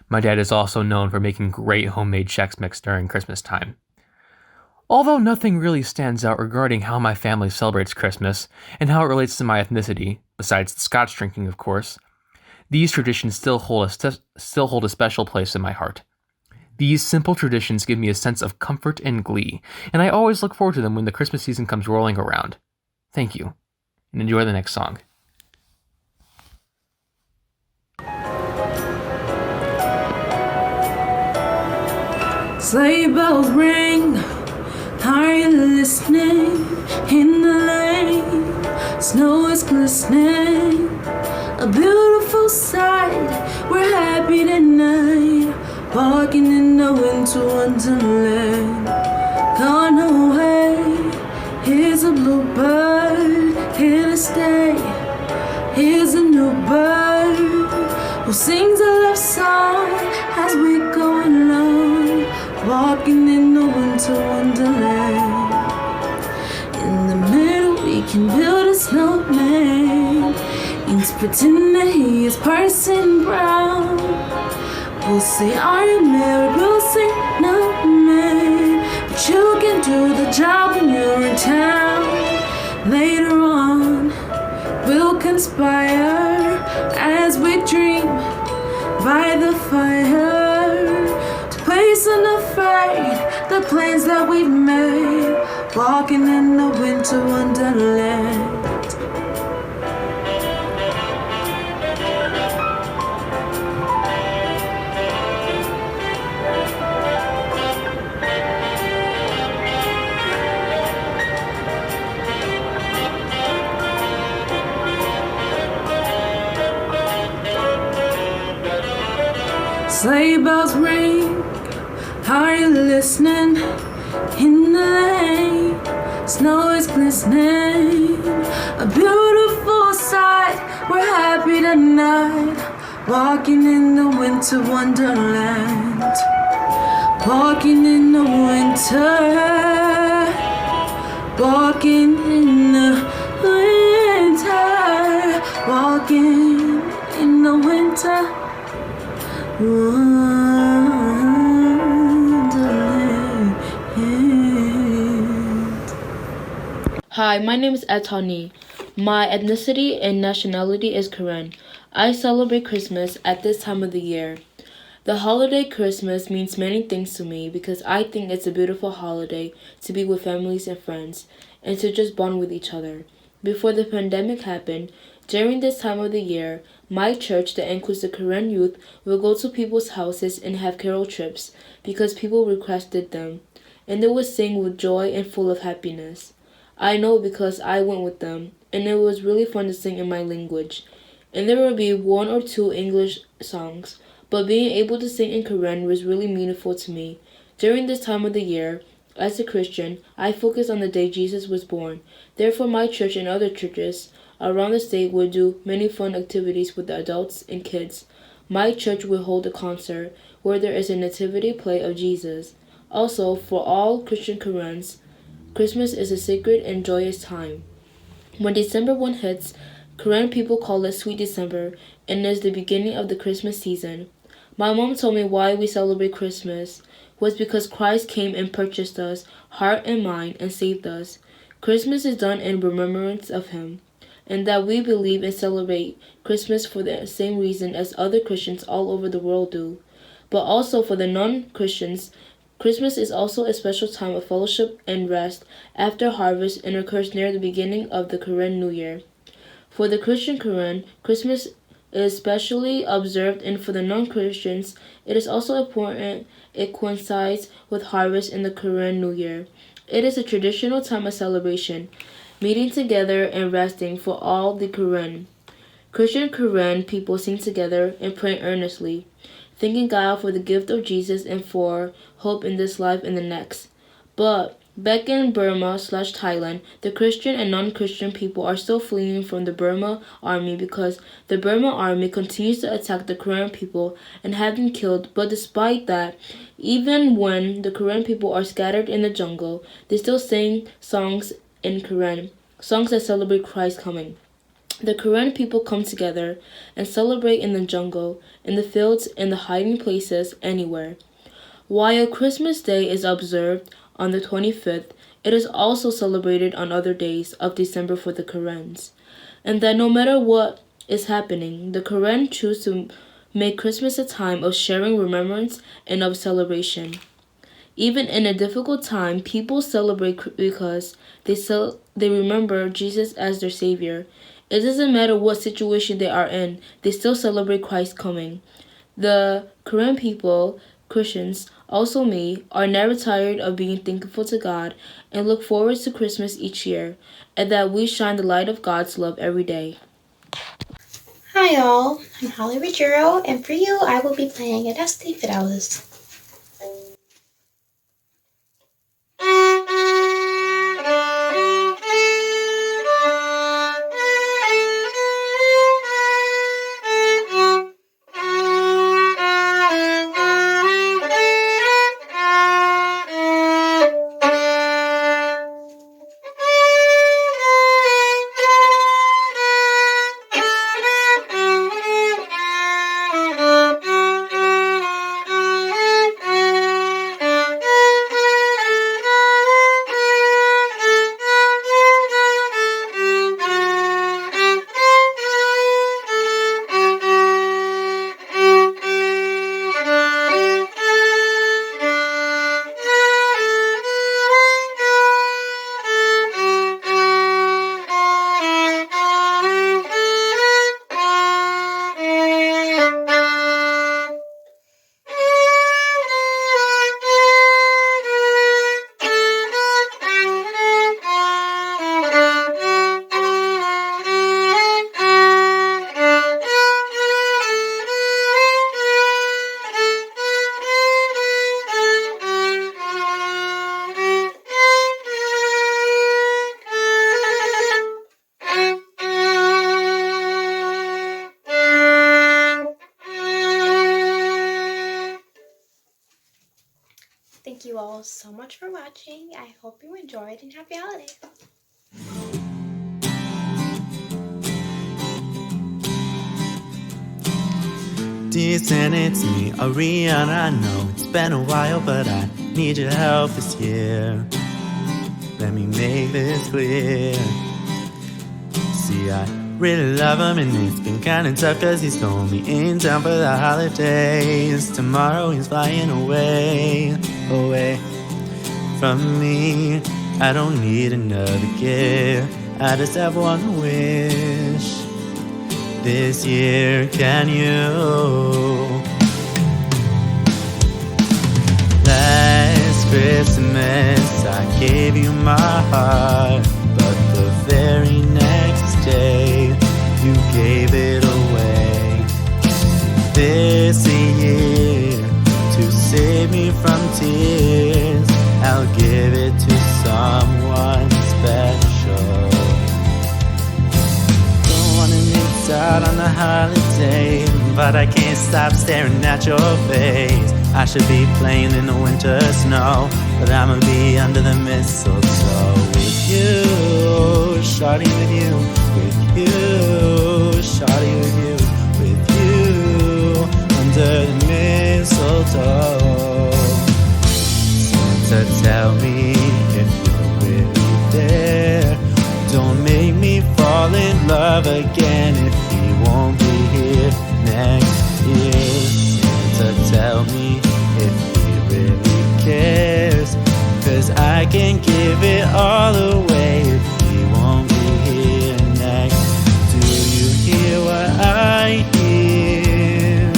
S17: My dad is also known for making great homemade Chex Mix during Christmas time. Although nothing really stands out regarding how my family celebrates Christmas and how it relates to my ethnicity, besides the scotch drinking, of course, these traditions still hold a special place in my heart. These simple traditions give me a sense of comfort and glee, and I always look forward to them when the Christmas season comes rolling around. Thank you, and enjoy the next song.
S22: Sleigh bells ring, are you listening? In the lane, snow is glistening, a beautiful sight, we're happy tonight. walking in the winter wonderland. Gone away, here's a bluebird, here to stay. Here's a new bird who sings a love song as we go along, walking in the winter wonderland. In the middle we can build a snowman, each pretend that he is Parson Brown. We'll say, are you married? We'll say, no man, but you can do the job when you're in town. Later on we'll conspire as we dream by the fire to place unafraid the plans that we've made, walking in the winter wonderland. Sleigh bells ring, are you listening? In the lane, snow is glistening, a beautiful sight. We're happy tonight, walking in the winter wonderland. Walking in the winter, walking in the winter, walking in the winter.
S4: Hi, my name is Etani. My ethnicity and nationality is Karen. I celebrate Christmas at this time of the year. The holiday Christmas means many things to me because I think it's a beautiful holiday to be with families and friends and to just bond with each other. Before the pandemic happened, during this time of the year, my church, that includes the Korean youth, will go to people's houses and have carol trips because people requested them, and they would sing with joy and full of happiness. I know because I went with them, and it was really fun to sing in my language. And there will be 1 or 2 English songs, but being able to sing in Korean was really meaningful to me. During this time of the year, as a Christian, I focus on the day Jesus was born. Therefore, my church and other churches around the state will do many fun activities with the adults and kids. My church will hold a concert where there is a nativity play of Jesus. Also, for all Christian Koreans, Christmas is a sacred and joyous time. When December 1 hits, Korean people call it Sweet December and is the beginning of the Christmas season. My mom told me why we celebrate Christmas was because Christ came and purchased us, heart and mind, and saved us. Christmas is done in remembrance of him, and that we believe and celebrate Christmas for the same reason as other Christians all over the world do. But also for the non-Christians, Christmas is also a special time of fellowship and rest after harvest and occurs near the beginning of the Korean New Year. For the Christian Korean, Christmas is specially observed, and for the non-Christians, it is also important it coincides with harvest in the Korean New Year. It is a traditional time of celebration, meeting together and resting for all the Korean. Christian Korean people sing together and pray earnestly, thanking God for the gift of Jesus and for hope in this life and the next. But back in Burma/Thailand, the Christian and non-Christian people are still fleeing from the Burma army because the Burma army continues to attack the Korean people and have them killed. But despite that, even when the Korean people are scattered in the jungle, they still sing songs in Korean, songs that celebrate Christ's coming. The Korean people come together and celebrate in the jungle, in the fields, in the hiding places, anywhere. While Christmas Day is observed on the 25th, it is also celebrated on other days of December for the Koreans. And that no matter what is happening, the Korean choose to make Christmas a time of sharing remembrance and of celebration. Even in a difficult time, people celebrate because they remember Jesus as their Savior. It doesn't matter what situation they are in, they still celebrate Christ's coming. The Korean people, Christians, also me, are never tired of being thankful to God and look forward to Christmas each year, and that we shine the light of God's love every day.
S22: Hi,
S5: Hi all, I'm Holly Ruggiero, and for you I will be playing a Dusty Fidelis. Thank you all so much for watching. I hope you enjoyed and happy holidays.
S6: Dear Santa, it's me, Ariana. I know it's been a while, but I need your help this year. Let me make this clear. See, I really love him, and it's been kinda tough, cause he's told me in town for the holidays. Tomorrow he's flying away, away from me. I don't need another gift, I just have one wish. This year, can you? Last Christmas, I gave you my heart, but the very next day, you gave it away. This year, to save me from tears, I'll give it to someone special. Out on the holiday, but I can't stop staring at your face. I should be playing in the winter snow, but I'ma be under the mistletoe with you, shawty with you, with you, shawty with you, with you, under the mistletoe. Santa, tell me if you're really there. Don't make me fall in love again if he won't be here next year. Santa, tell me if he really cares, 'cause I can give it all away if he won't be here next. Do you hear what I hear?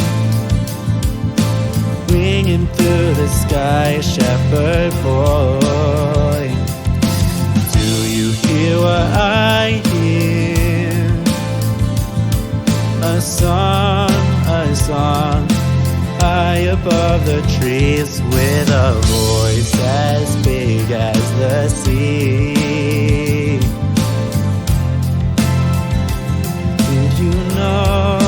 S6: Ringing through the sky, shepherd boy. Hear what I hear, a song high above the trees, with a voice as big as the sea. Did you know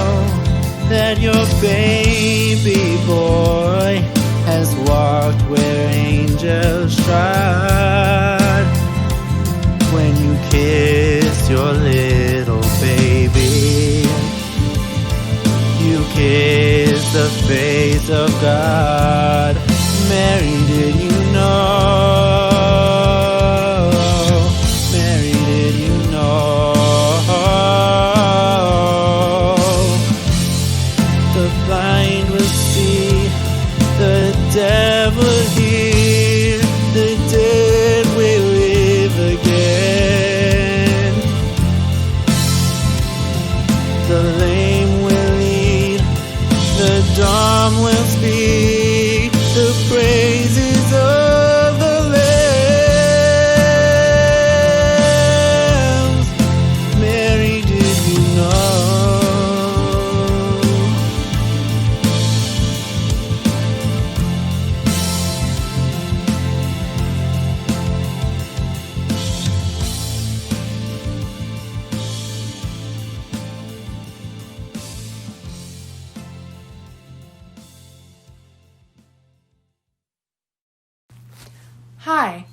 S6: that your baby boy has walked where angels trod? When you kissed your little baby, you kissed the face of God. Mary, did you know? Mary, did you know? The blind will see, the deaf will hear, the dead will live again. The lame will lead, the dumb will speak, the praises of the lambs. Mary, did you know?
S7: Hi,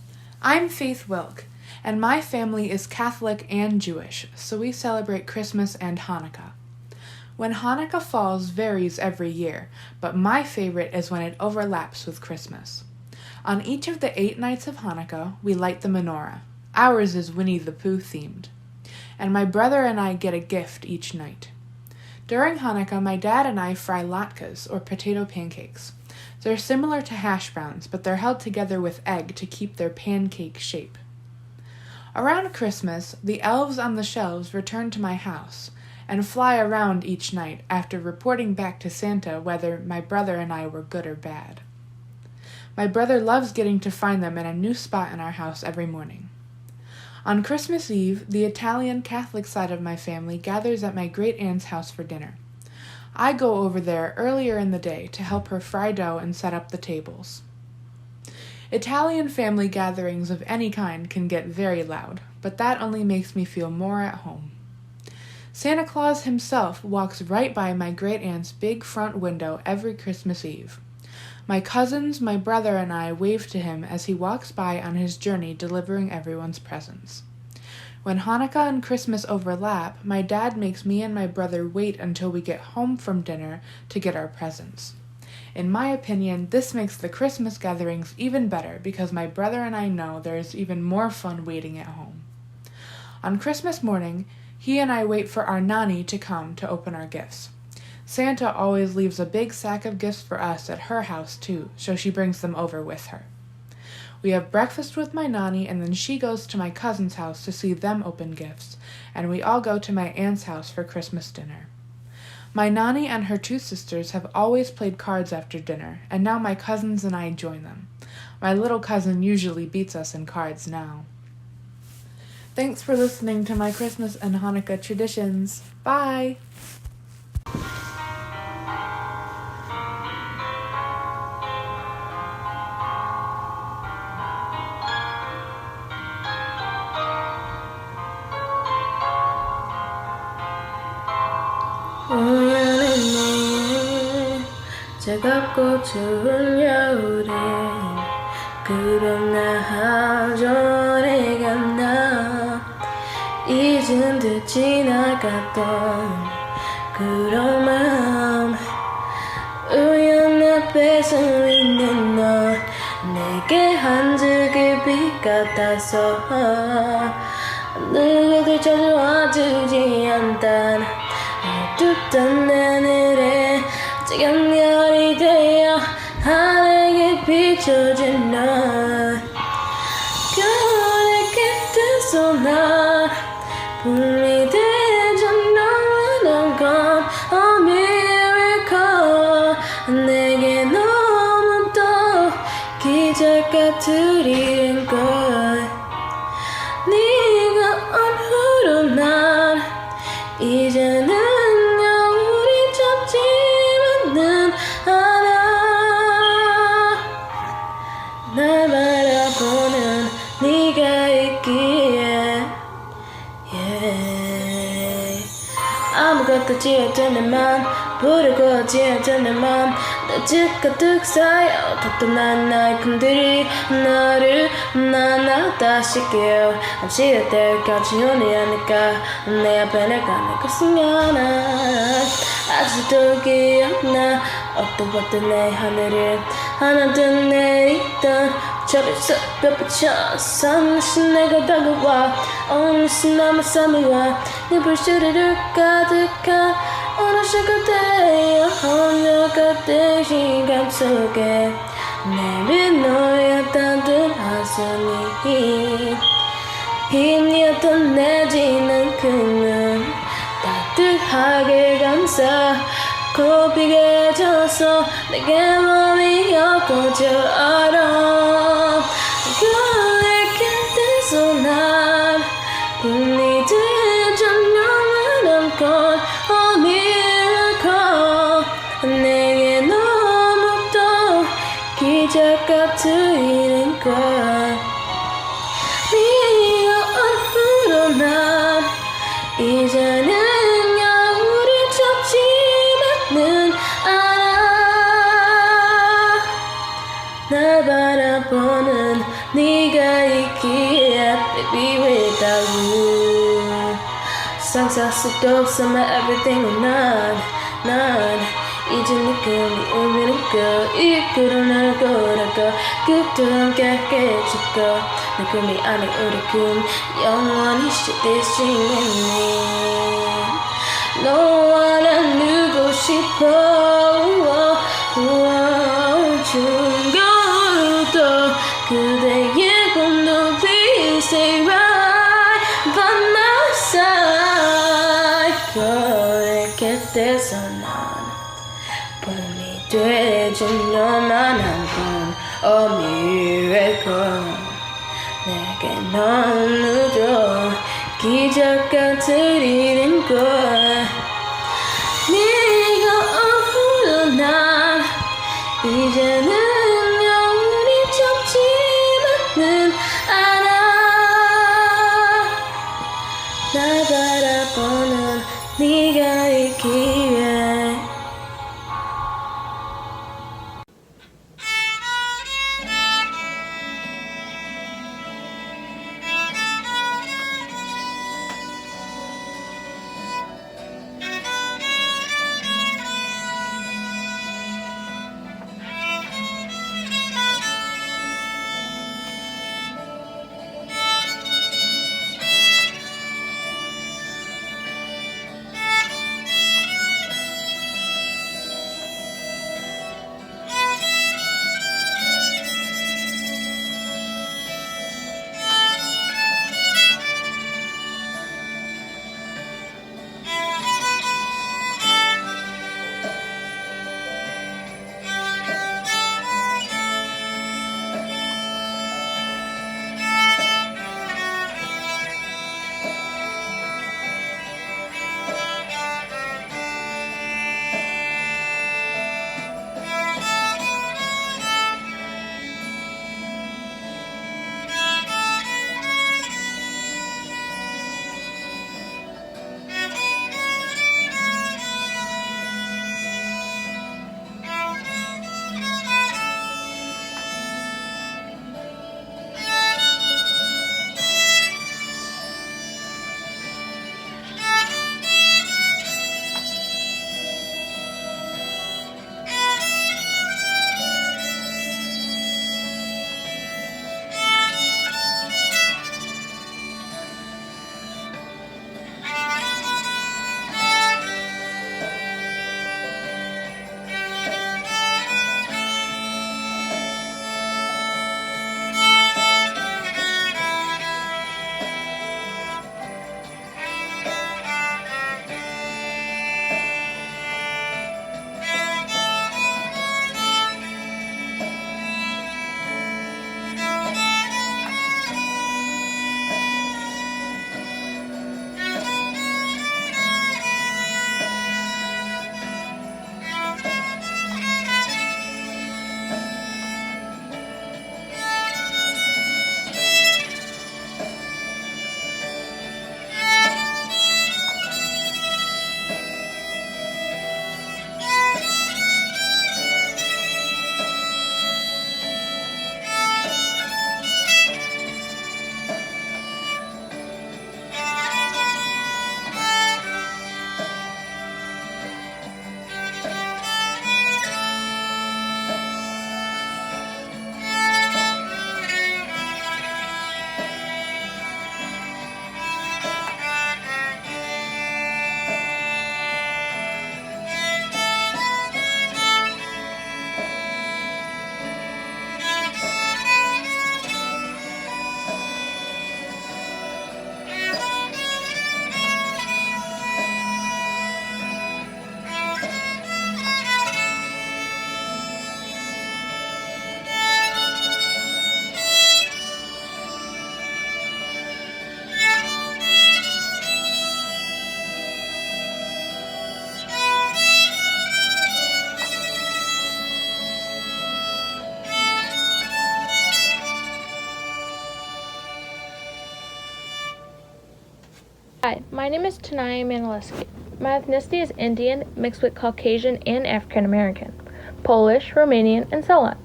S7: I'm Faith Wilk, and my family is Catholic and Jewish, so we celebrate Christmas and Hanukkah. When Hanukkah falls varies every year, but my favorite is when it overlaps with Christmas. On each of the 8 nights of Hanukkah, we light the menorah. Ours is Winnie the Pooh themed. And my brother and I get a gift each night. During Hanukkah, my dad and I fry latkes, or potato pancakes. They're similar to hash browns, but they're held together with egg to keep their pancake shape. Around Christmas, the elves on the shelves return to my house and fly around each night after reporting back to Santa whether my brother and I were good or bad. My brother loves getting to find them in a new spot in our house every morning. On Christmas Eve, the Italian Catholic side of my family gathers at my great-aunt's house for dinner. I go over there earlier in the day to help her fry dough and set up the tables. Italian family gatherings of any kind can get very loud, but that only makes me feel more at home. Santa Claus himself walks right by my great-aunt's big front window every Christmas Eve. My cousins, my brother, and I wave to him as he walks by on his journey delivering everyone's presents. When Hanukkah and Christmas overlap, my dad makes me and my brother wait until we get home from dinner to get our presents. In my opinion, this makes the Christmas gatherings even better because my brother and I know there is even more fun waiting at home. On Christmas morning, he and I wait for our nanny to come to open our gifts. Santa always leaves a big sack of gifts for us at her house too, so she brings them over with her. We have breakfast with my nanny, and then she goes to my cousin's house to see them open gifts, and we all go to my aunt's house for Christmas dinner. My nanny and her 2 sisters have always played cards after dinner, and now my cousins and I join them. My little cousin usually beats us in cards now. Thanks for listening to my Christmas and Hanukkah traditions. Bye!
S22: 오늘은 차갑고 추운 여울에 그럼 나 하전에 나 잊은 듯 지나갔던 그런 마음 우연 앞에서 있는 너 내게 한 줄기 빛 같아서 누구도 찾아와주지 않단 어둡던 하늘에 지금 열이 되어 하늘에 비춰진 너 겨울의 깃에서 난 봄이 되자 너무난 건 A miracle 내게 너무도 기적 같은 일인걸 네가 온 후로 난 이제는 여울이 잡지만은 않아 날 바라보는 네가 있기에 아무것도 지었던 내 맘 부르고 지었던 내 맘 너 가득 쌓여 덮어난 나의 꿈들이 너를 만나 다시 깨워 잠시 때까지 오니 않을까 내 앞에 내가 내 가슴 나 아직도 기억나 어떤 내 하늘을 하나둘 내리던 저리서 뼈붙여 다시 내가 다가와 어느새 남의 삶이와 네 불씨를 가득한 어느 시간대여 혼자같은 시간 속에 내린 너의 따뜻한 손이 힘이었던 내지는 그는 따뜻하게 감싸 고비게 져서 내게 몸이 엮어져 알아 겨울의 곁에서 난 꿈이 되자 영원한 건 A miracle 내게 너무도 기적 같은 일인걸 네가 온 후로 난 이제는 여울이 잡지만은 않아 날 바라보는 네 be without you. 상상속도 everything or none. 이제 네가 오면은까 이 그러나 거라가 끝도 함께 깨질까 내 꿈이 아닌 우리 꿈 영원히 share this dream with me 너와 난 누고 싶어 중간으로 그대의 꿈도 please stay right by my side 그렇게 돼서 난 봄이 되준 너만 한 번 miracle 내게 너무 늦어 기적 같은 일인 걸 네가 없어도 난 이제는 영원히 접지만은 않아 날 바라보는 네가 있기에
S8: Hi, my name is Tanaya Manileski. My ethnicity is Indian, mixed with Caucasian and African American, Polish, Romanian, and so on.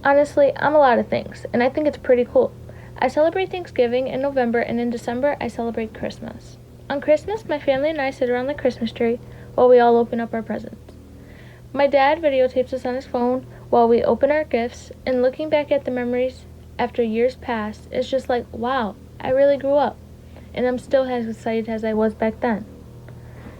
S8: Honestly, I'm a lot of things, and I think it's pretty cool. I celebrate Thanksgiving in November, and in December, I celebrate Christmas. On Christmas, my family and I sit around the Christmas tree while we all open up our presents. My dad videotapes us on his phone while we open our gifts, and looking back at the memories after years passed, it's just like, wow, I really grew up, and I'm still as excited as I was back then.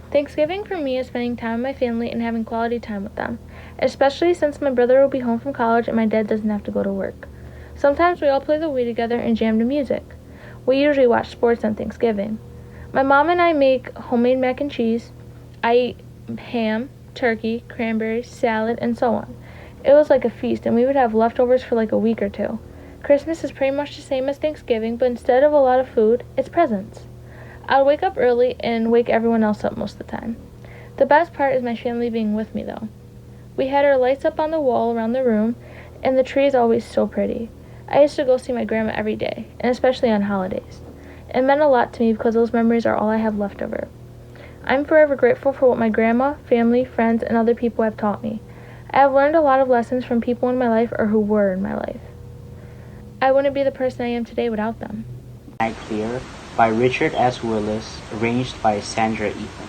S8: Thanksgiving for me is spending time with my family and having quality time with them, especially since my brother will be home from college and my dad doesn't have to go to work. Sometimes we all play the Wii together and jam to music. We usually watch sports on Thanksgiving. My mom and I make homemade mac and cheese. I eat ham, turkey, cranberries, salad, and so on. It was like a feast, and we would have leftovers for like a week or two. Christmas is pretty much the same as Thanksgiving, but instead of a lot of food, it's presents. I would wake up early and wake everyone else up most of the time. The best part is my family being with me, though. We had our lights up on the wall around the room, and the tree is always so pretty. I used to go see my grandma every day, and especially on holidays. It meant a lot to me because those memories are all I have left of her. I'm forever grateful for what my grandma, family, friends, and other people have taught me. I have learned a lot of lessons from people in my life or who were in my life. I wouldn't be the person I am today without them.
S2: Night Clear by Richard S. Willis, arranged by Sandra Ethan.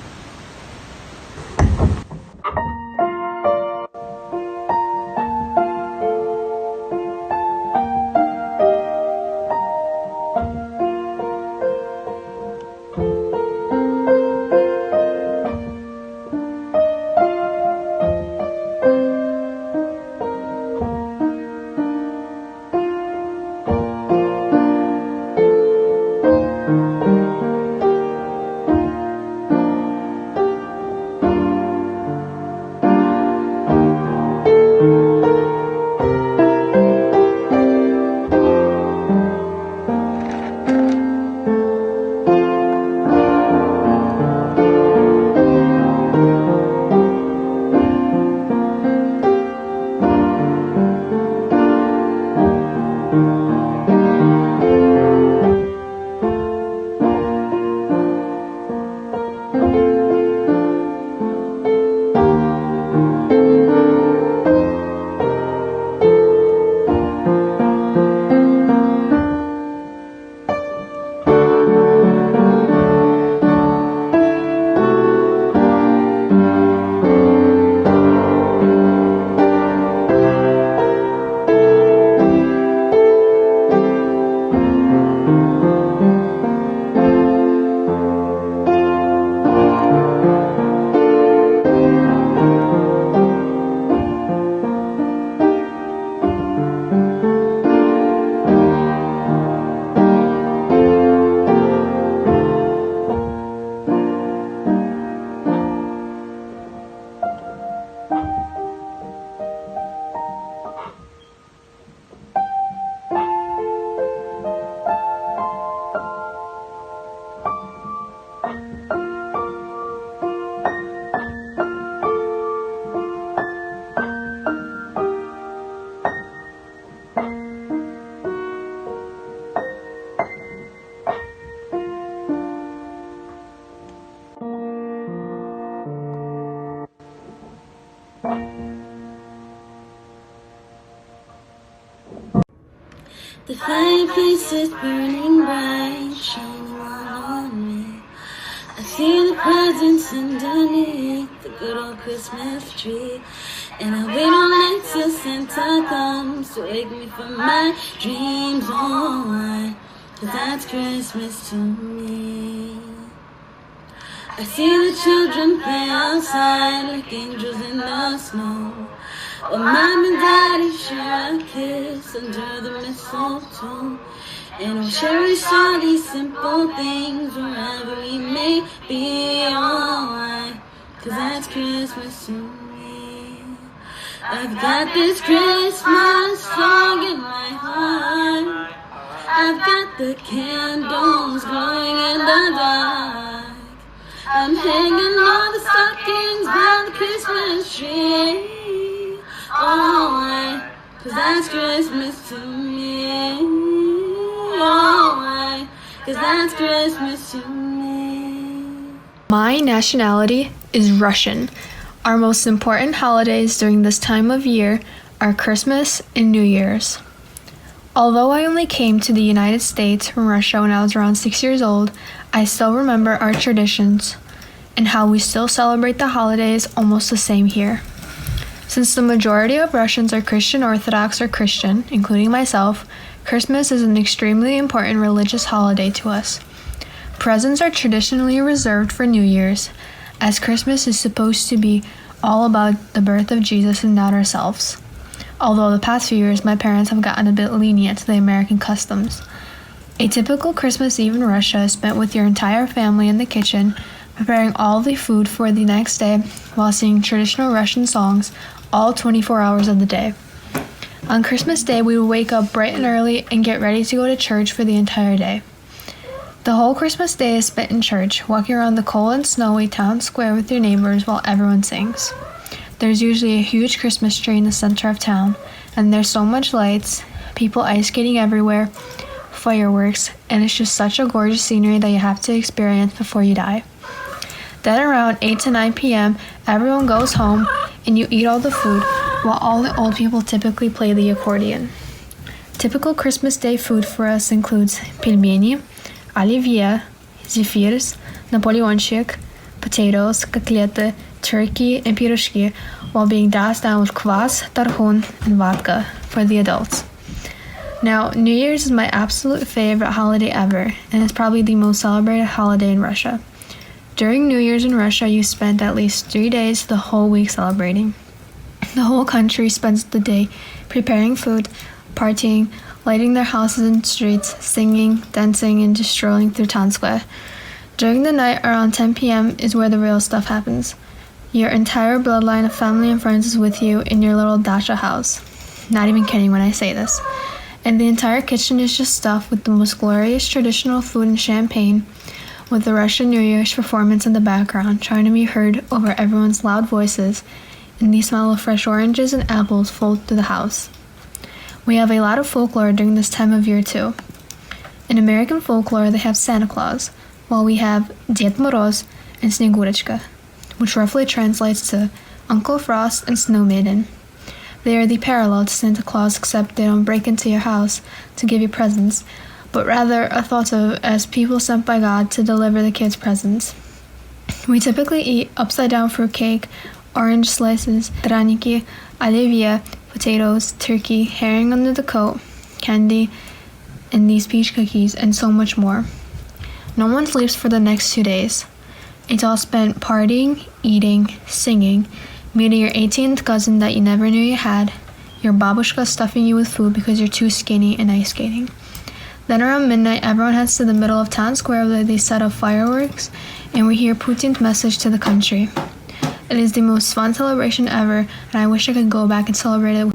S22: The fireplace is burning bright, shining on me. I see the presents underneath the good old Christmas tree. And I wait all night till Santa comes to wake me from my dreams. Oh, why? 'Cause that's Christmas to me. I see the children play outside like angels in the snow. Well, Mom and Daddy share a kiss under the mistletoe. And we'll cherish all these simple things wherever we may be. Oh, why? 'Cause that's Christmas to me. I've got this Christmas song in my heart. I've got the candles glowing in the dark. I'm hanging all the stockings by the Christmas tree. Oh, why? 'Cause that's Christmas to me. Oh, why? 'Cause that's Christmas to me.
S10: My nationality is Russian. Our most important holidays during this time of year are Christmas and New Year's. Although I only came to the United States from Russia when I was around 6 years old, I still remember our traditions and how we still celebrate the holidays almost the same here. Since the majority of Russians are Christian Orthodox or Christian, including myself, Christmas is an extremely important religious holiday to us. Presents are traditionally reserved for New Year's, as Christmas is supposed to be all about the birth of Jesus and not ourselves. Although the past few years my parents have gotten a bit lenient to the American customs. A typical Christmas Eve in Russia is spent with your entire family in the kitchen, preparing all the food for the next day while singing traditional Russian songs all 24 hours of the day. On Christmas Day, we would wake up bright and early and get ready to go to church for the entire day. The whole Christmas day is spent in church, walking around the cold and snowy town square with your neighbors while everyone sings. There's usually a huge Christmas tree in the center of town, and there's so much lights, people ice skating everywhere, fireworks, and it's just such a gorgeous scenery that you have to experience before you die. Then around 8 to 9 p.m., everyone goes home and you eat all the food, while all the old people typically play the accordion. Typical Christmas Day food for us includes pelmeni, оливье, zephyrs, napoleonchik, potatoes, котлеты, turkey, and piroshki, while being doused down with kvass, tarhun, and vodka for the adults. Now, New Year's is my absolute favorite holiday ever, and it's probably the most celebrated holiday in Russia. During New Year's in Russia, you spend at least 3 days the whole week celebrating. The whole country spends the day preparing food, partying, lighting their houses and streets, singing, dancing, and just strolling through town square. During the night around 10 p.m. is where the real stuff happens. Your entire bloodline of family and friends is with you in your little dacha house. Not even kidding when I say this. And the entire kitchen is just stuffed with the most glorious traditional food and champagne, with the Russian New Year's performance in the background, trying to be heard over everyone's loud voices, and the smell of fresh oranges and apples float through the house. We have a lot of folklore during this time of year too. In American folklore, they have Santa Claus, while we have Ded Moroz and Snegurочка, which roughly translates to Uncle Frost and Snow Maiden. They are the parallel to Santa Claus, except they don't break into your house to give you presents, but rather are thought of as people sent by God to deliver the kids presents. We typically eat upside-down fruitcake, orange slices, draniki, оливье, potatoes, turkey, herring under the coat, candy, and these peach cookies, and so much more. No one sleeps for the next 2 days. It's all spent partying, eating, singing, meeting your 18th cousin that you never knew you had, your babushka stuffing you with food because you're too skinny, and ice skating. Then around midnight, everyone heads to the middle of town square where they set off fireworks, and we hear Putin's message to the country. It is the most fun celebration ever, and I wish I could go back and celebrate it.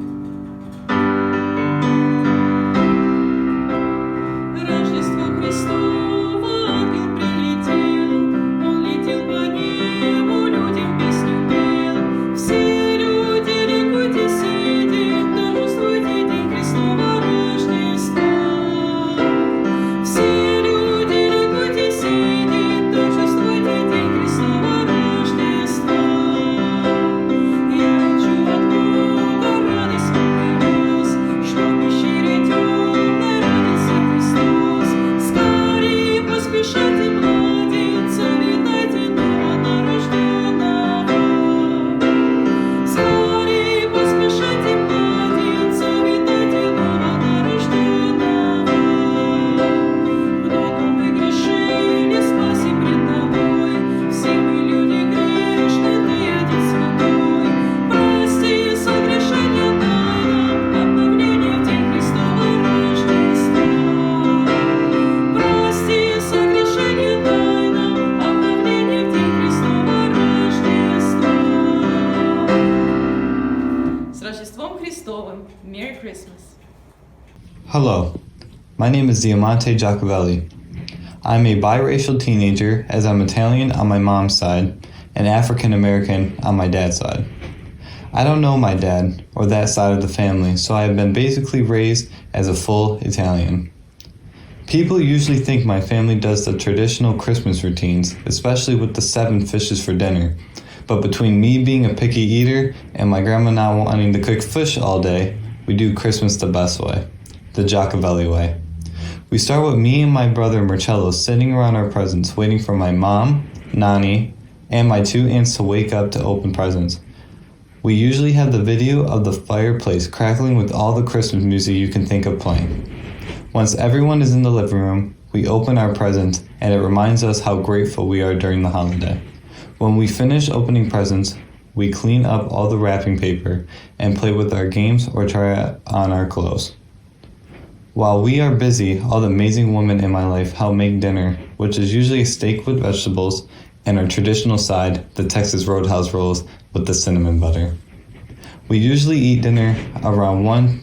S12: Merry Christmas.
S18: Hello, my name is Diamante Giacovelli. I'm a biracial teenager as I'm Italian on my mom's side and African American on my dad's side. I don't know my dad or that side of the family, so I have been basically raised as a full Italian. People usually think my family does the traditional Christmas routines, especially with the 7 fishes for dinner. But between me being a picky eater and my grandma not wanting to cook fish all day, we do Christmas the best way.
S13: the Giacovelli way. We start with me and my brother Marcello sitting around our presents, waiting for my mom, Nani, and my 2 aunts to wake up to open presents. We usually have the video of the fireplace crackling with all the Christmas music you can think of playing. Once everyone is in the living room, we open our presents, and it reminds us how grateful we are during the holiday. When we finish opening presents, we clean up all the wrapping paper and play with our games or try on our clothes. While we are busy, all the amazing women in my life help make dinner, which is usually a steak with vegetables and our traditional side, the Texas Roadhouse rolls with the cinnamon butter. We usually eat dinner around 1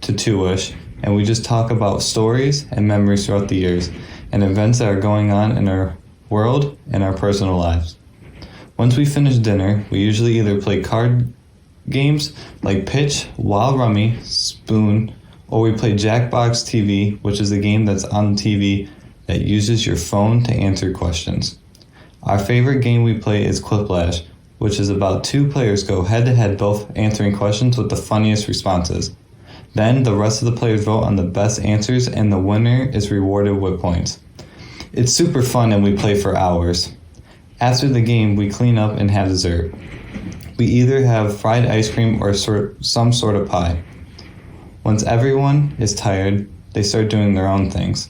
S13: to 2-ish, and we just talk about stories and memories throughout the years and events that are going on in our world and our personal lives. Once we finish dinner, we usually either play card games like Pitch, Wild Rummy, Spoon, or we play Jackbox TV, which is a game that's on TV that uses your phone to answer questions. Our favorite game we play is Quiplash, which is about 2 players go head-to-head both answering questions with the funniest responses. Then the rest of the players vote on the best answers and the winner is rewarded with points. It's super fun and we play for hours. After the game, we clean up and have dessert. We either have fried ice cream or some sort of pie. Once everyone is tired, they start doing their own things.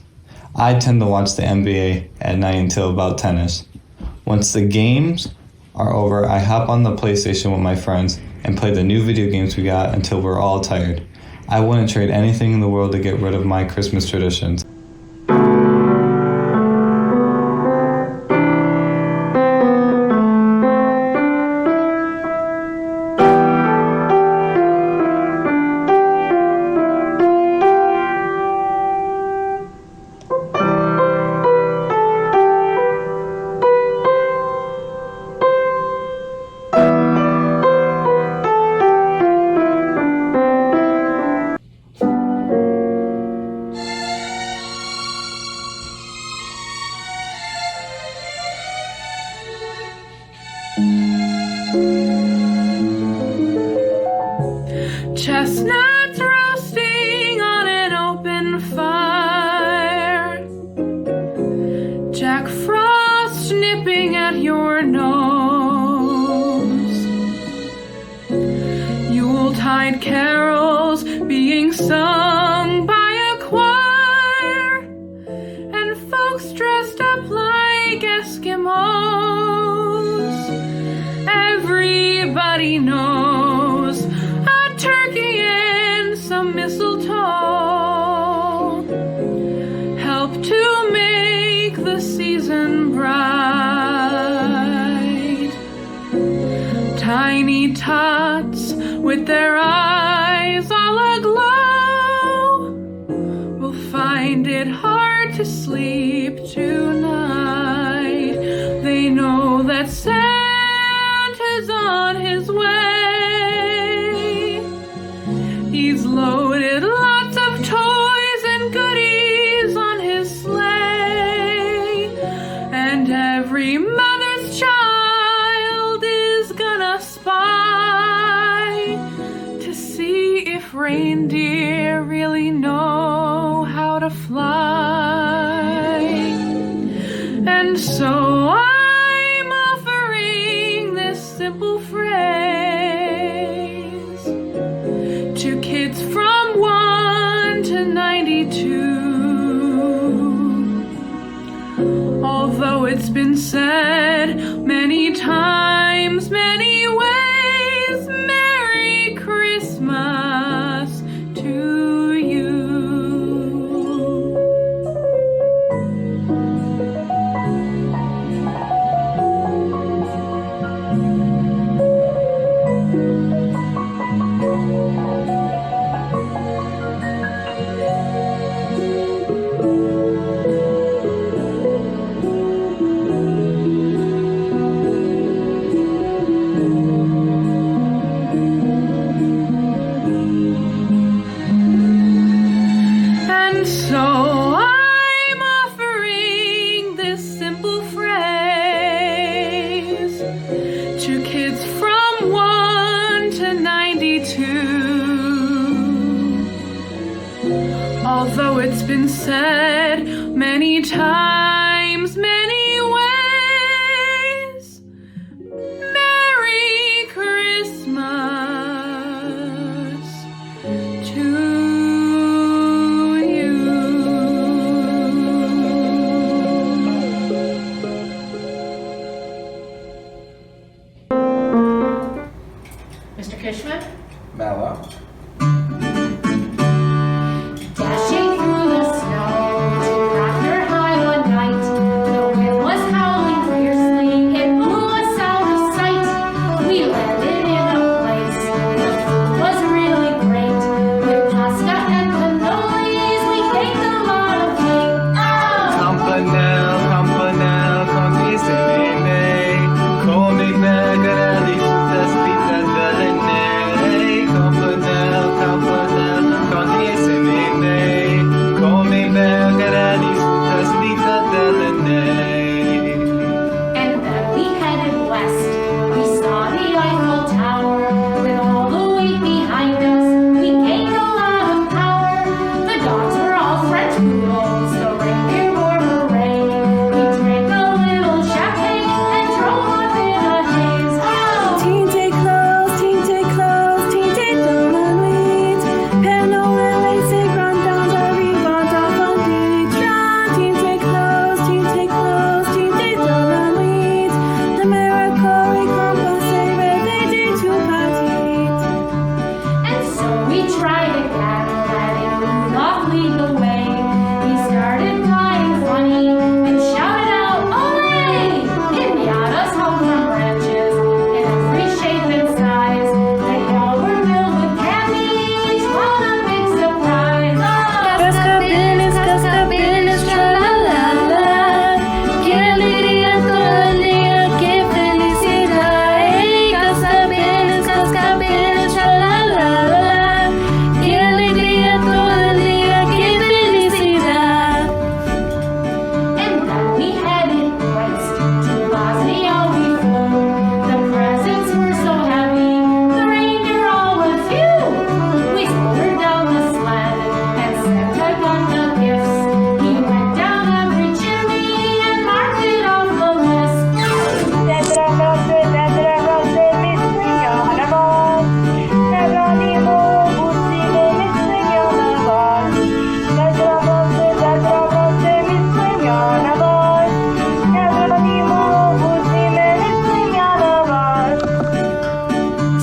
S13: I tend to watch the NBA at night until about 10ish. Once the games are over, I hop on the PlayStation with my friends and play the new video games we got until we're all tired. I wouldn't trade anything in the world to get rid of my Christmas traditions.
S22: Chestnuts roasting on an open fire, Jack Frost nipping at your nose, Yuletide carols being sung by a choir, and folks dressed up like Eskimos. Everybody knows a turkey and some mistletoe help to make the season bright. Tiny tots with their eyes all aglow will find it hard to sleep tonight. They know that Santa's on his way. He's loaded lots of toys and goodies on his sleigh, and every mother's child is gonna spy to see if reindeer really know how to fly. And so I'm offering this simple phrase to kids from 1 to 92. Although it's been said many times, many ways, Merry Christmas to you. And so I'm offering this simple phrase to kids from 1 to 92.
S7: Although it's been said many times, many ways, Merry Christmas to you.
S12: Mr. Kishman?
S15: Mellow.
S21: Dashing through the snow to Proctor High one night. The wind was howling fiercely, it blew us out of sight. We landed in a place, the food was really great. With pasta and cannolis, we baked a lot of cake.
S6: Campanelle, campanelle, condiscendine, come begherelli tutta spita delle nere. Campanelle, campanelle, condiscendine, come begherelli tutta spita delle nere.
S21: And then we headed west. We saw the Eiffel Tower with all the weight behind us. We gained a lot of power. The dogs were all French poodles. The reindeer wore hooray. We drank a little champagne and drove off in a haze.
S9: Tinte close, tinte dans la nuit. Père Noël et ses grandes dames arrivent avant midi. Tinte close, tinte dans la nuit. The miracle récompensé, réveillé tout partit.
S21: And so we tried again, letting Rudolph lead the way. He started flying funny and shouted out, "Olé!" Pinatas hung from branches in every shape and size. They all were filled with candies. What a big surprise!
S22: Cascabelines, tra-la-la-la. Qué alegría todo el día, qué felicidad. Hey, cascabelines, tra-la-la-la. Qué alegría todo el día, qué felicidad.
S21: And then we headed west to Bosnia we flew. The presents were so heavy, the reindeer all went phew. We slid down the sled and Santa got the gifts. He went down every chimney and marked it off the list.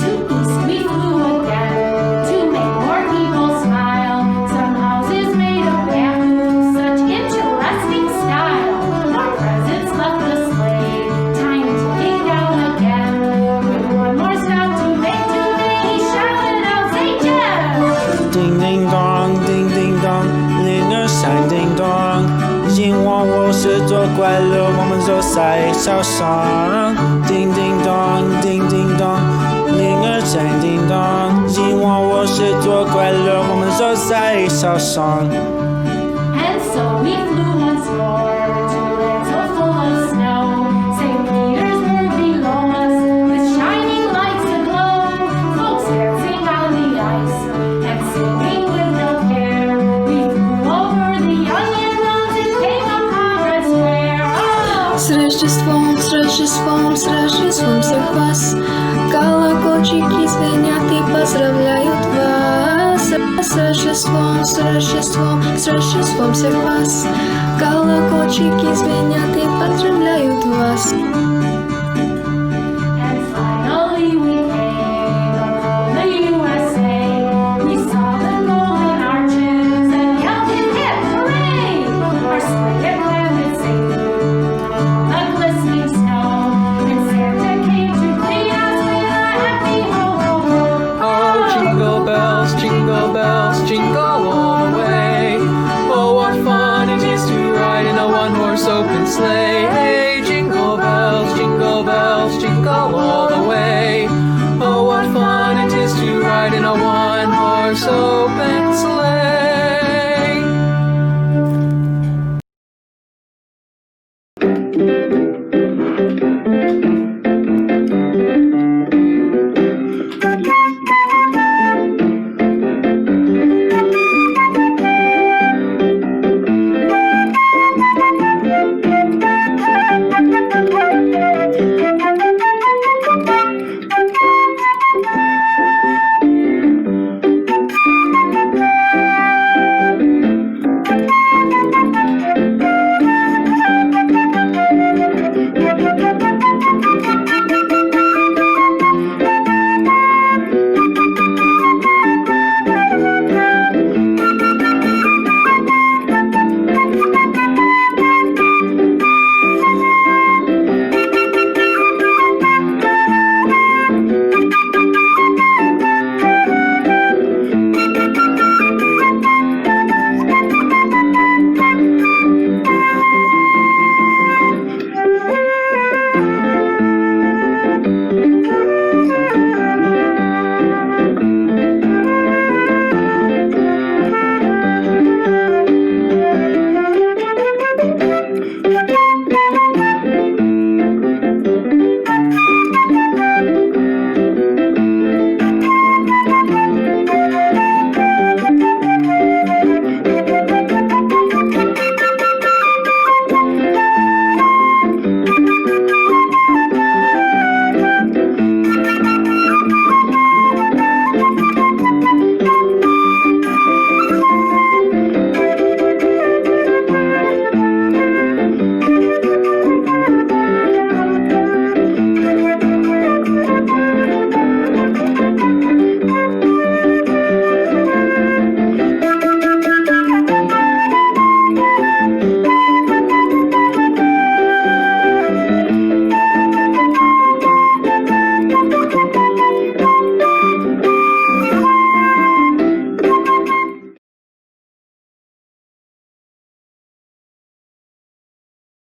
S21: To east we flew again to make more people smile. Some houses made of bamboo, such interesting style. More presents left the sleigh. Time to dig down again. With one more stop to make today, he shouted out, "Say Jeff!"
S6: Ding ding dong,铃儿响叮咚，希望我是做快乐，我们走在小巷。叮叮咚，铃儿响叮咚，希望我是做快乐，我们走在小巷。
S21: And so we flew once more to lands so full of snow. St. Petersburg below us, with shining lights aglow. Folks dancing on the ice and singing with no care. We flew over the onion roads and came upon Red Square.
S10: С Рождеством, с Рождеством, с Рождеством всех вас. Колокольчики звенят и поздравляют вас. С Рождеством, с Рождеством, с Рождеством всех вас. Колокольчики звенят и поздравляют вас.
S21: And finally we came upon the USA. We saw the golden arches and yelled hip hip hooray! Our sleigh had landed safely on the glistening snow, and Santa came to greet us with a happy ho ho ho.
S17: Oh, jingle bells, jingle all the way. Oh, what fun it is to ride in a one-horse open sleigh. Hey, jingle bells, jingle all the way. Oh, what fun it is to ride in a one-horse open